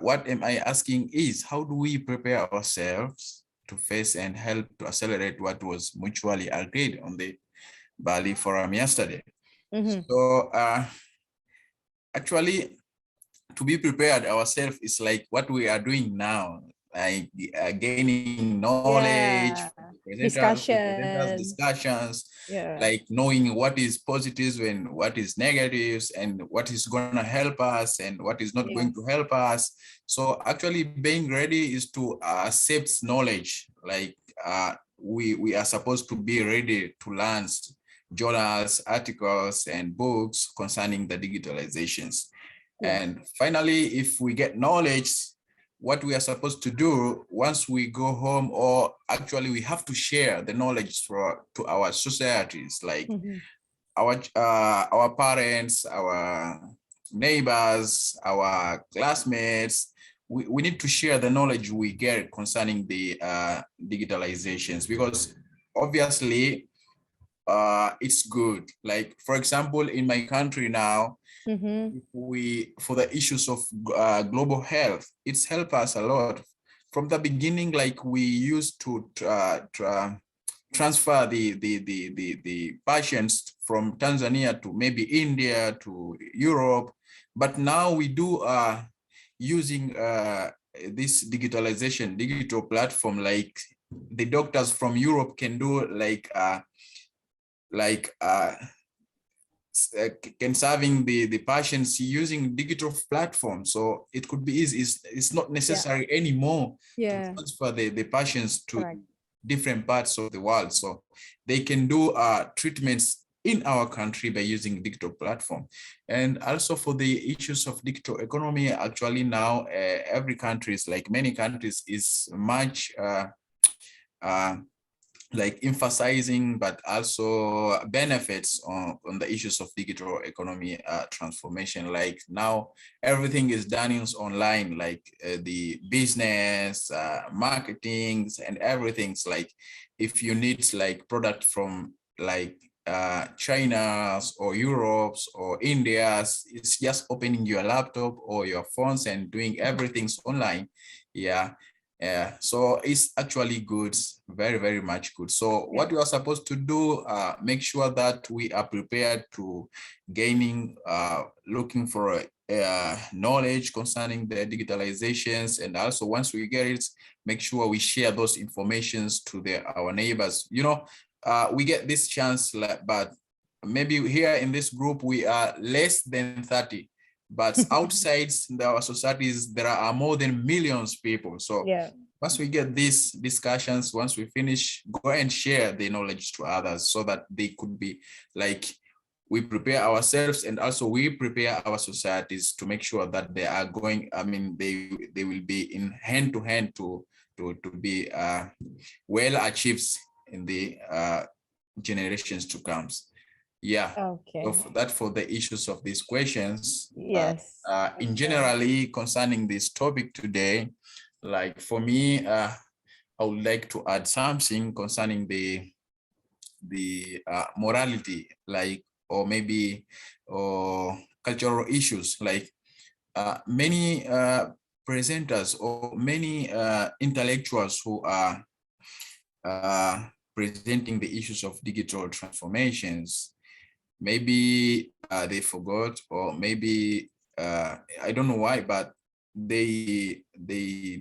what am I asking is, how do we prepare ourselves to face and help to accelerate what was mutually agreed on the Bali Forum yesterday. So actually, to be prepared ourselves is like what we are doing now, like gaining knowledge, discussions, like knowing what is positives and what is negatives and what is going to help us and what is not going to help us. So actually being ready is to accept knowledge. Like we are supposed to be ready to learn journals, articles, and books concerning the digitalizations. And finally, if we get knowledge, what we are supposed to do once we go home, or actually we have to share the knowledge to our societies, like our parents, our neighbors, our classmates. We need to share the knowledge we get concerning the digitalizations, because obviously it's good. Like, for example, in my country now, for the issues of global health, it's helped us a lot. From the beginning, like we used to transfer the patients from Tanzania to maybe India to Europe, but now we do using this digital platform. Like the doctors from Europe can do can serving the patients using digital platform. So it could be easy. It's not necessary anymore to transfer the patients to different parts of the world. So they can do treatments in our country by using digital platform. And also for the issues of digital economy, actually now every country is, like many countries, is much like emphasizing, but also benefits on the issues of digital economy transformation. Like now everything is done online, like the business, marketing, and everything's like, if you need like product from like China's or Europe's or India's, it's just opening your laptop or your phones and doing everything's online. So it's actually good, very, very much good. So what we are supposed to do, make sure that we are prepared to gaining, looking for knowledge concerning the digitalizations. And also once we get it, make sure we share those informations to our neighbors. You know, we get this chance, but maybe here in this group, we are less than 30. But outside our societies, there are more than millions of people. So once we get these discussions, once we finish, go and share the knowledge to others so that they could be like, we prepare ourselves and also we prepare our societies to make sure that they are going, I mean, they will be in hand to hand to be well achieved in the generations to come. So for the issues of these questions, in generally concerning this topic today, like for me, I would like to add something concerning the morality, like, or maybe cultural issues. Like many presenters or many intellectuals who are presenting the issues of digital transformations, maybe they forgot, or maybe I don't know why, but they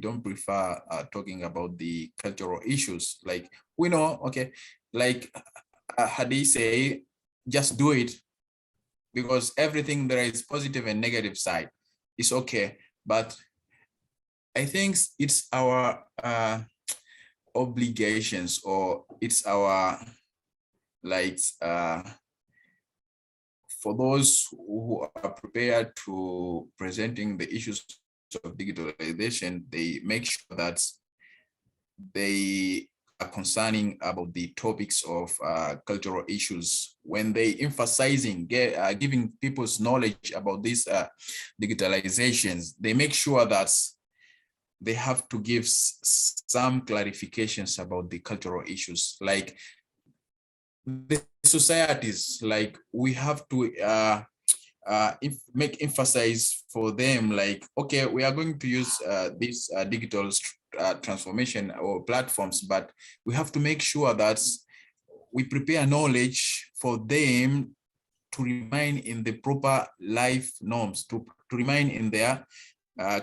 don't prefer talking about the cultural issues. Like, we know, okay, like how they say, just do it, because everything there is positive and negative side is okay. But I think it's our obligations, or it's our like for those who are prepared to presenting the issues of digitalization, they make sure that they are concerning about the topics of cultural issues. When they emphasizing giving people's knowledge about these digitalizations, they make sure that they have to give some clarifications about the cultural issues. Like the societies, like we have to make emphasize for them, like, okay, we are going to use this digital transformation or platforms, but we have to make sure that we prepare knowledge for them to remain in the proper life norms, to remain in their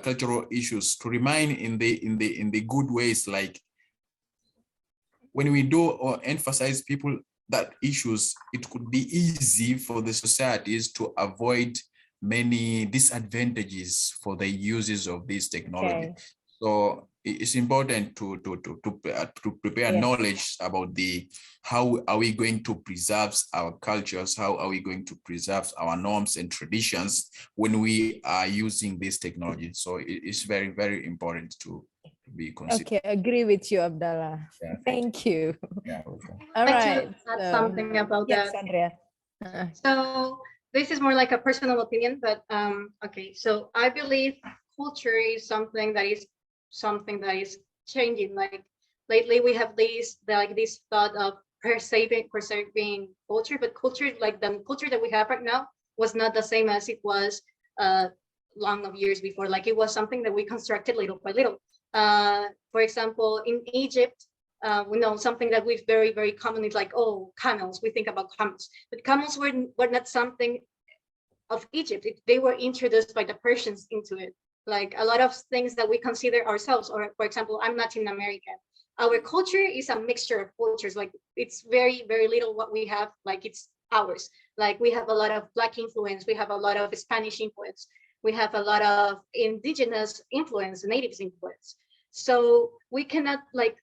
cultural issues, to remain in the good ways. Like when we do or emphasize people that issues, it could be easy for the societies to avoid many disadvantages for the uses of this technology. Okay. So it's important to prepare knowledge about how are we going to preserve our cultures, how are we going to preserve our norms and traditions when we are using this technology. So it's very, very important to be considered. Okay, agree with you, Abdallah. Yeah, Thank you. Yeah, okay. All I'd like right. to add something about yes, that. Andrea. So this is more like a personal opinion, but okay. So I believe culture is something that is changing. Like lately, we have this thought of preserving culture, but culture, like the culture that we have right now, was not the same as it was long of years before. Like it was something that we constructed little by little. For example, in Egypt, we know something that we very, very common is like, oh, camels. We think about camels, but camels were not something of Egypt. They were introduced by the Persians into it. Like a lot of things that we consider ourselves, or for example, I'm Latin American. Our culture is a mixture of cultures. Like it's very, very little what we have, like it's ours. Like we have a lot of Black influence. We have a lot of Spanish influence. We have a lot of indigenous influence, natives influence. So we cannot like,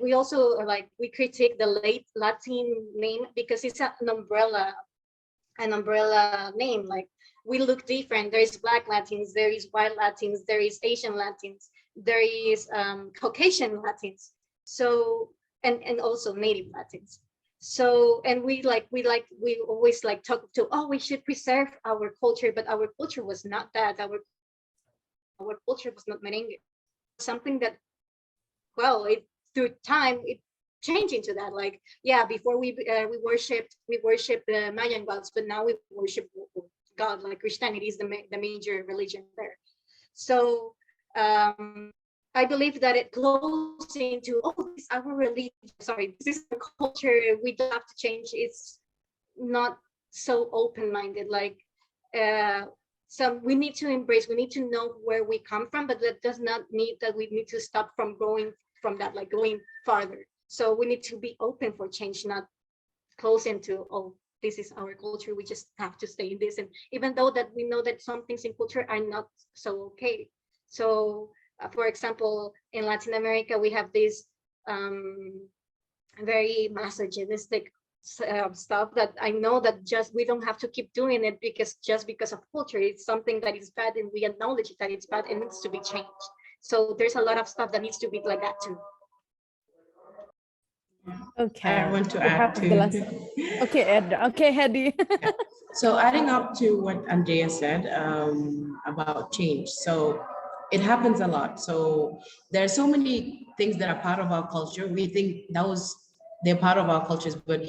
we also like, we critique the late Latin name because it's an umbrella name. Like we look different. There is Black Latins, there is white Latins, there is Asian Latins, there is Caucasian Latins. So and also Native Latins. So and we always like talk to, oh, we should preserve our culture, but our culture was not that. Our culture was not merengue. Something that, well, through time it changed into that. Like, yeah, before we worshipped the Mayan gods, but now we worship God. Like Christianity is the major religion there. So I believe that it goes into, oh, this is our religion. Sorry, this is the culture. We don't have to change. It's not so open-minded. Like so we need to embrace, we need to know where we come from, but that does not mean that we need to stop from growing from that, like going farther. So we need to be open for change, not close into, oh, this is our culture, we just have to stay in this. And even though that we know that some things in culture are not so okay. So for example, in Latin America, we have this very misogynistic stuff that I know that just we don't have to keep doing it because of culture. It's something that is bad and we acknowledge that it's bad and needs to be changed. So there's a lot of stuff that needs to be like that too. Okay. I want to add to. Okay, Ed. Okay, Hedy. Yeah. So adding up to what Andrea said about change. So it happens a lot. So there are so many things that are part of our culture. We think they're part of our cultures, but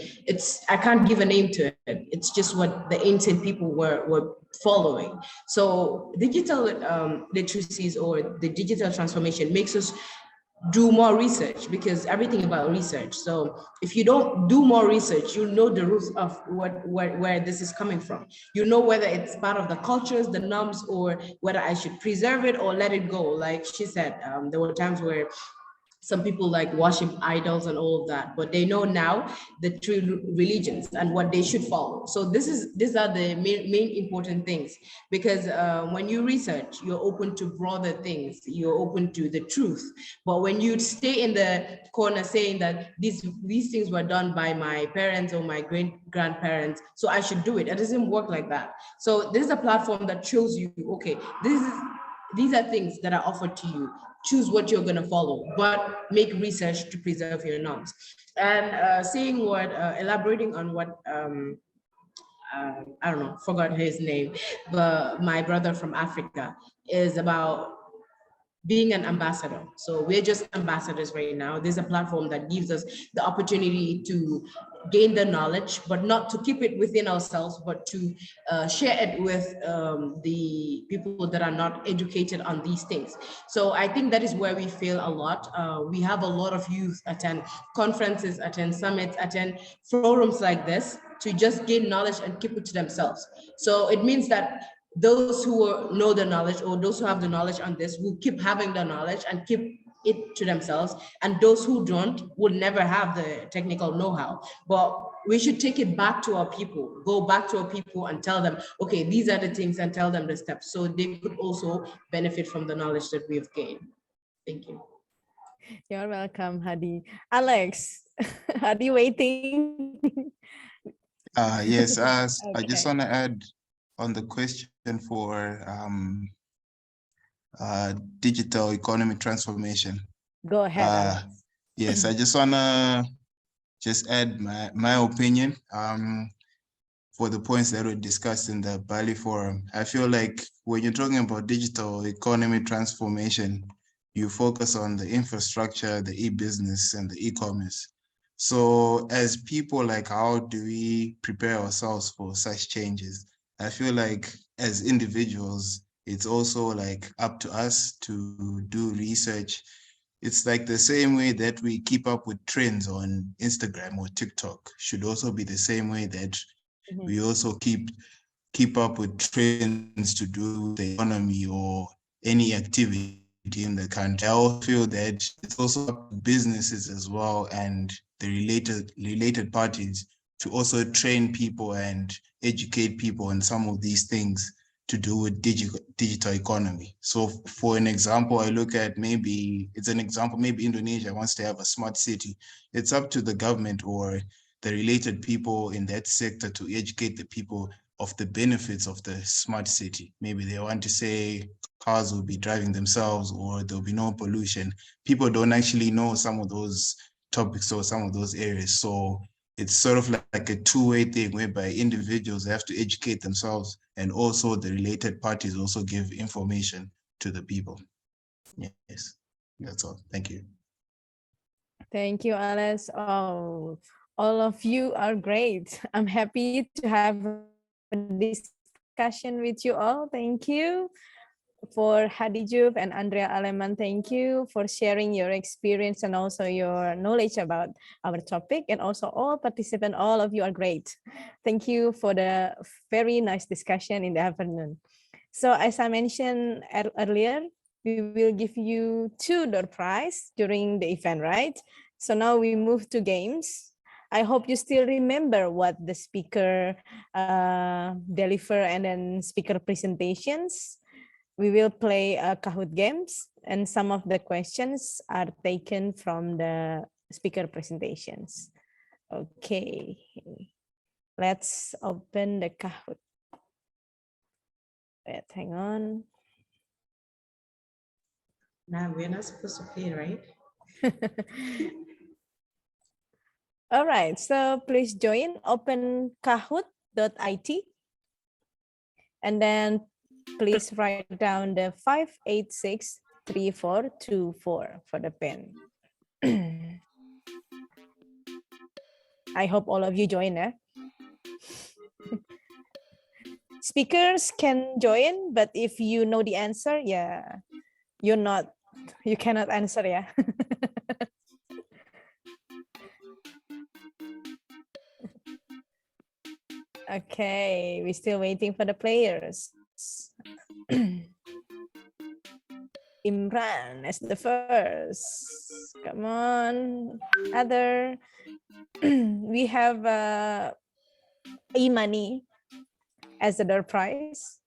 I can't give a name to it. It's just what the ancient people were following. So digital literacies or the digital transformation makes us do more research, because everything about research. So if you don't do more research, you know the roots of where this is coming from. You know whether it's part of the cultures, the norms, or whether I should preserve it or let it go. Like she said, there were times where some people like worship idols and all of that, but they know now the true religions and what they should follow. So these are the main important things, because when you research, you're open to broader things, you're open to the truth. But when you stay in the corner saying that these things were done by my parents or my great-grandparents, so I should do it, it doesn't work like that. So this is a platform that shows you, okay, these are things that are offered to you. Choose what you're going to follow, but make research to preserve your norms. And elaborating on what, I don't know, forgot his name, but my brother from Africa is about being an ambassador. So we're just ambassadors right now. There's a platform that gives us the opportunity to gain the knowledge, but not to keep it within ourselves, but to share it with the people that are not educated on these things. So I think that is where we fail a lot. We have a lot of youth attend conferences, attend summits, attend forums like this to just gain knowledge and keep it to themselves. So it means that those who know the knowledge, or those who have the knowledge on this, will keep having the knowledge and keep it to themselves, and those who don't will never have the technical know-how. But we should take it back to our people, go back to our people and tell them, okay, these are the things, and tell them the steps, so they could also benefit from the knowledge that we've gained. Thank you. You're welcome, Hadi. Alex, are you waiting? Yes, I Okay. just want to add on the question for digital economy transformation. Go ahead, Alex. Yes, I just want to just add my opinion for the points that were discussed in the Bali Forum. I feel like when you're talking about digital economy transformation, you focus on the infrastructure, the e-business, and the e-commerce. So as people, like, how do we prepare ourselves for such changes? I feel like as individuals, it's also like up to us to do research. It's like the same way that we keep up with trends on Instagram or TikTok should also be the same way that we also keep up with trends to do the economy or any activity in the country. I also feel that it's also up to businesses as well and the related parties to also train people and educate people on some of these things to do with digital economy. So for an example, I look at maybe Indonesia wants to have a smart city. It's up to the government or the related people in that sector to educate the people of the benefits of the smart city. Maybe they want to say cars will be driving themselves or there'll be no pollution. People don't actually know some of those topics or some of those areas. So it's sort of like a two-way thing whereby individuals have to educate themselves and also the related parties also give information to the people. Yes, that's all. Thank you. Thank you, Alex. Oh, all of you are great. I'm happy to have a discussion with you all. Thank you. For Hadi Juf and Andrea Aleman, thank you for sharing your experience and also your knowledge about our topic. And also all participants, all of you are great. Thank you for the very nice discussion in the afternoon. So as I mentioned earlier, we will give you 2 door prize during the event, right? So now we move to games. I hope you still remember what the speaker deliver and then speaker presentations. We will play Kahoot games, and some of the questions are taken from the speaker presentations. Okay, let's open the Kahoot. Wait, hang on. Nah, we're not supposed to play, right? All right, so please join, open kahoot.it, and then please write down the 5863424 for the pen. I hope all of you join. Speakers can join, but if you know the answer, yeah, you cannot answer, yeah. Okay, we're still waiting for the players. Imran as the first. Come on, other. We have e-money as the door prize.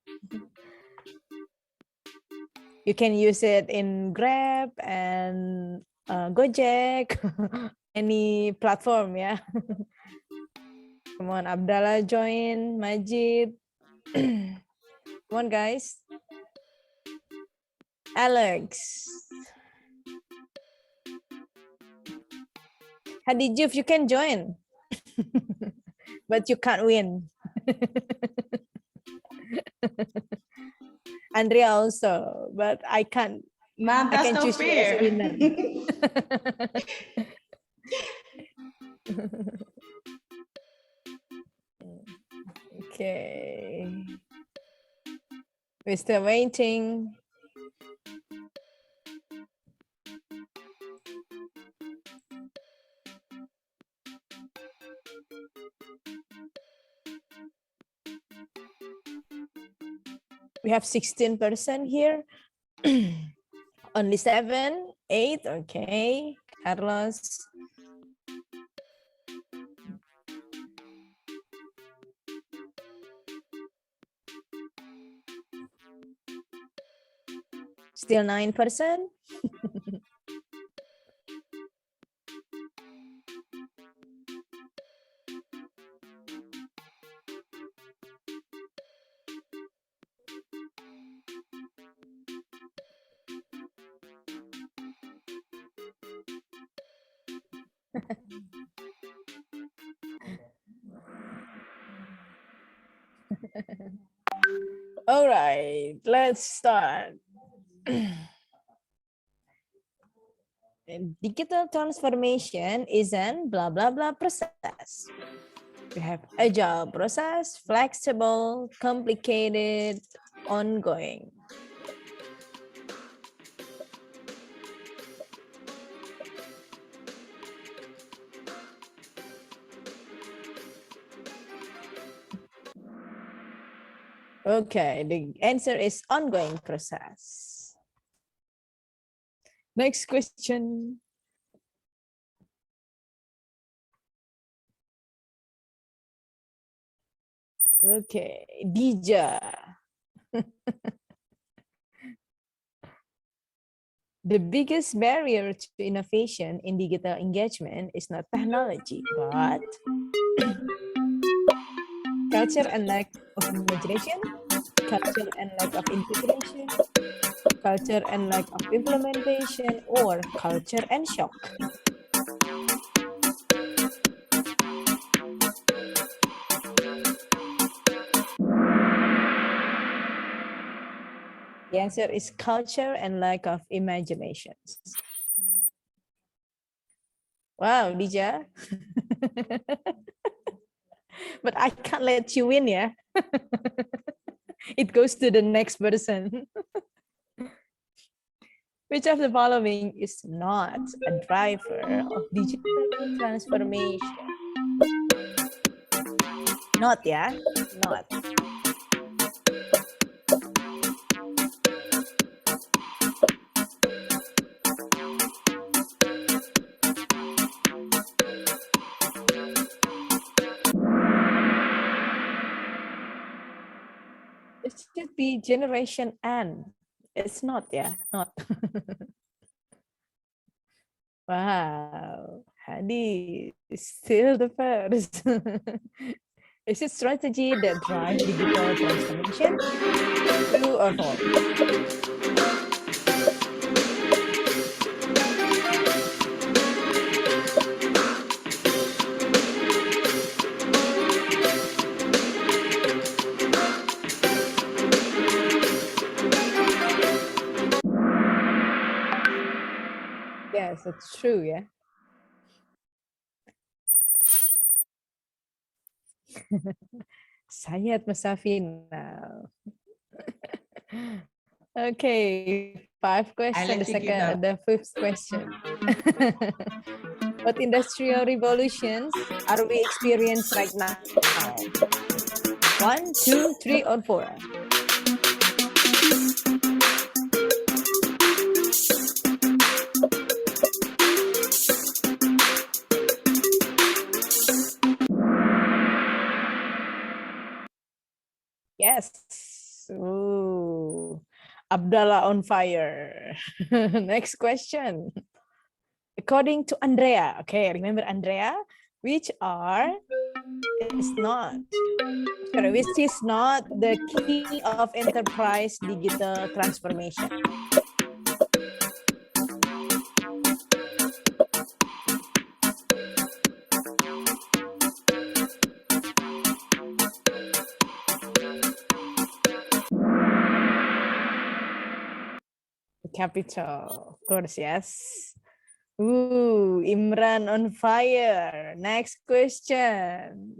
You can use it in Grab and Gojek, any platform, yeah. Come on, Abdallah join, Majid. Come on, guys. Alex. Hadi Juf, you can join. But you can't win. Andrea also, but I can't. Man, that's I can not choose fair. you as winner. Okay. We're still waiting. We have 16% here. Only 7, 8. Okay. Carlos. Still 9%. All right, let's start. Digital transformation is an blah, blah, blah process. We have agile process, flexible, complicated, ongoing. Okay, the answer is ongoing process. Next question. Okay, Dija. The biggest barrier to innovation in digital engagement is not technology, but culture and lack of imagination, culture and lack of integration, culture and lack of implementation, or culture and shock. The answer is culture and lack of imagination. Wow, Dija. But I can't let you win, yeah? It goes to the next person. Which of the following is not a driver of digital transformation? Not, yeah? Not. It should be generation N. It's not, yeah, not. Wow, Hadi is still the first. Is it strategy that drives digital transformation? True or false? Yes, it's true, yeah. Sayed Musafi now. Okay, 5 questions. The fifth question. What industrial revolutions are we experiencing right now? 1, 2, 3, or 4? Yes. Ooh. Abdallah on fire. Next question. According to Andrea, okay, remember Andrea, which is not the key of enterprise digital transformation? Capital, of course, yes. Ooh, Imran on fire. Next question.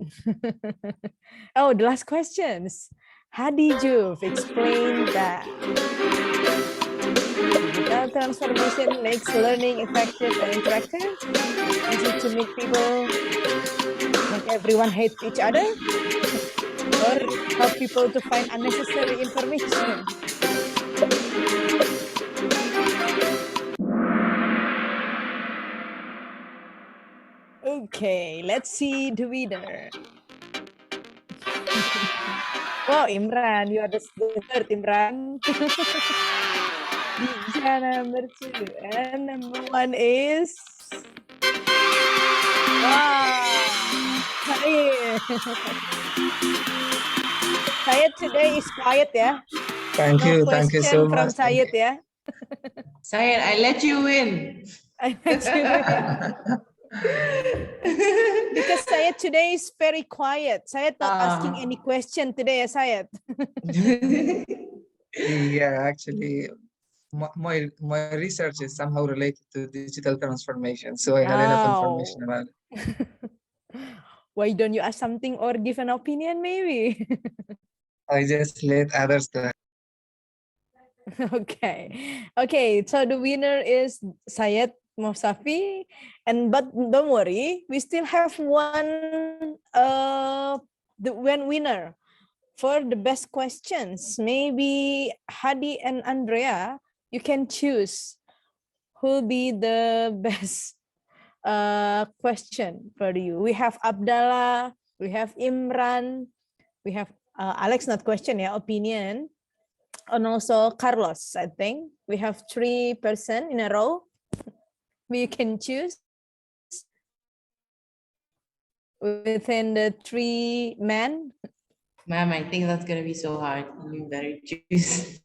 Oh, the last questions. Hadi Juf explained that digital transformation makes learning effective and interactive, easy to meet people, make everyone hate each other, or help people to find unnecessary information. Okay, let's see the winner. Oh, Imran, you are the third, Imran. Dija number 2, and number 1 is Syed. Syed today is quiet, yeah. Thank No you so question from much. Thank Syed, yeah. Sayed, I let you win. I let you win. Because Syed today is very quiet. Syed not asking any question today, Syed. Yeah, actually, my research is somehow related to digital transformation, so I have enough information about it. Why don't you ask something or give an opinion, maybe? I just let others do. Okay. So the winner is Syed Mosafi, but don't worry, we still have one the winner for the best questions. Maybe Hadi and Andrea, you can choose who'll be the best question for you. We have Abdallah, we have Imran, we have Alex, not question, yeah, opinion, and also Carlos. I think we have 3 person in a row. We can choose within the 3 men. Ma'am, I think that's gonna be so hard. You better choose.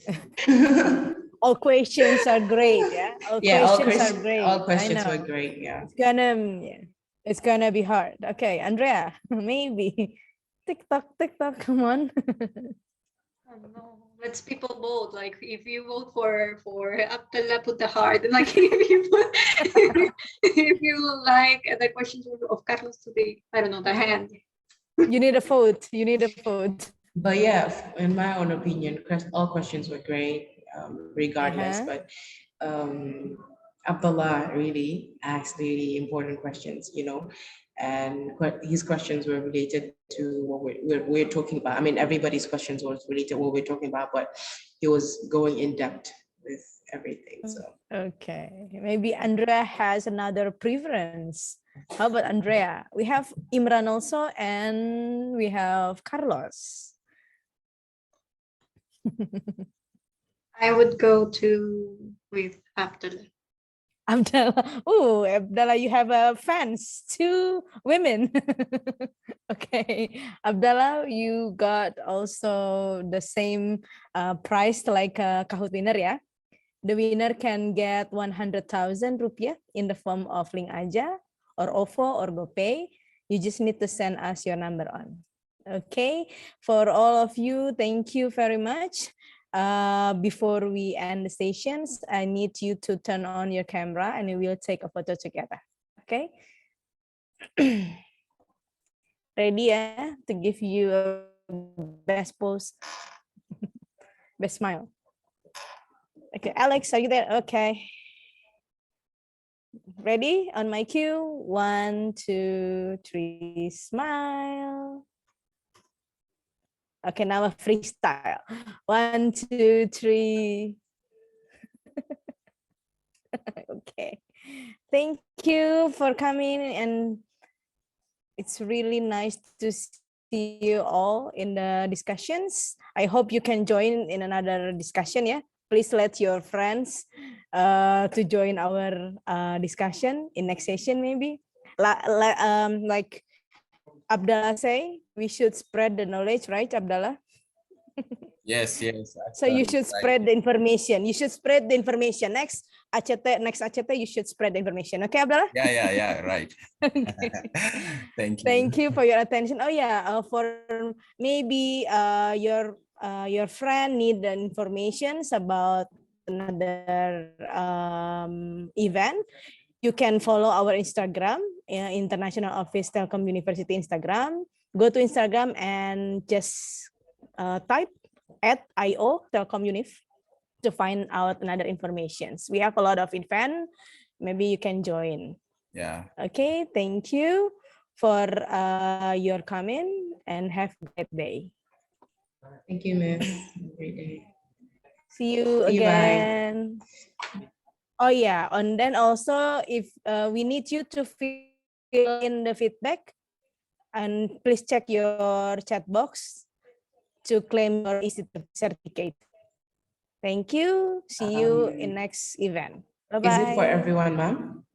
All questions are great, yeah. All questions are great. All questions I know. were great, yeah. It's gonna be hard. Okay, Andrea, maybe. TikTok, come on. No, let's people vote. Like if you vote for Abdullah, put the heart. Like if you like the questions of Carlos today, I don't know, the hand. You need a vote. You need a vote. But yeah, in my own opinion, all questions were great, regardless. But Abdullah really asked really important questions, and his questions were related to what we're talking about. I mean, everybody's questions was related to what we're talking about, but he was going in depth with everything. So okay, maybe Andrea has another preference. How about Andrea? We have Imran also, and we have Carlos. I would go with Abdullah. Abdallah, you have fans, 2 women. Okay, Abdallah, you got also the same price like Kahoot winner, yeah. The winner can get 100,000 rupiah in the form of link aja or OVO or GoPay. You just need to send us your number on. Okay, for all of you, thank you very much. Before we end the sessions, I need you to turn on your camera and we will take a photo together. Okay. Ready, yeah, to give you a best pose, best smile. Okay, Alex, are you there? Okay. Ready? On my cue. 1, 2, 3, smile. Okay, now a freestyle. 1, 2, 3. Okay. Thank you for coming, and it's really nice to see you all in the discussions. I hope you can join in another discussion, yeah. Please let your friends to join our discussion in next session, maybe. Like Abdallah say, we should spread the knowledge, right, Abdallah? Yes. So you should spread the information. You should spread the information. Next ACT, you should spread the information. Okay, Abdallah? Yeah, right. Okay. Thank you. Thank you for your attention. Oh yeah, for maybe your friend need the information about another event. You can follow our Instagram, International Office Telkom University Instagram. Go to Instagram and just type @IO Telkom Univ to find out another informations. We have a lot of event. Maybe you can join. Yeah. Okay, thank you for your coming and have a great day. Thank you, Miss. Great day. See you See you, bye. again. Oh yeah, and then also if we need you to fill in the feedback, and please check your chat box to claim your certificate. Thank you. See you in next event. Bye-bye. Is it for everyone, ma'am?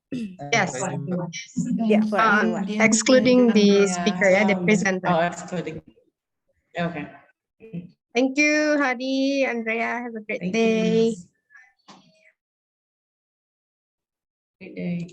Yes. Yeah, for everyone. Excluding the speaker, the Oh, presenter. excluding. Okay. Thank you, Hadi, Andrea. Have a great Thank day. you. Great day.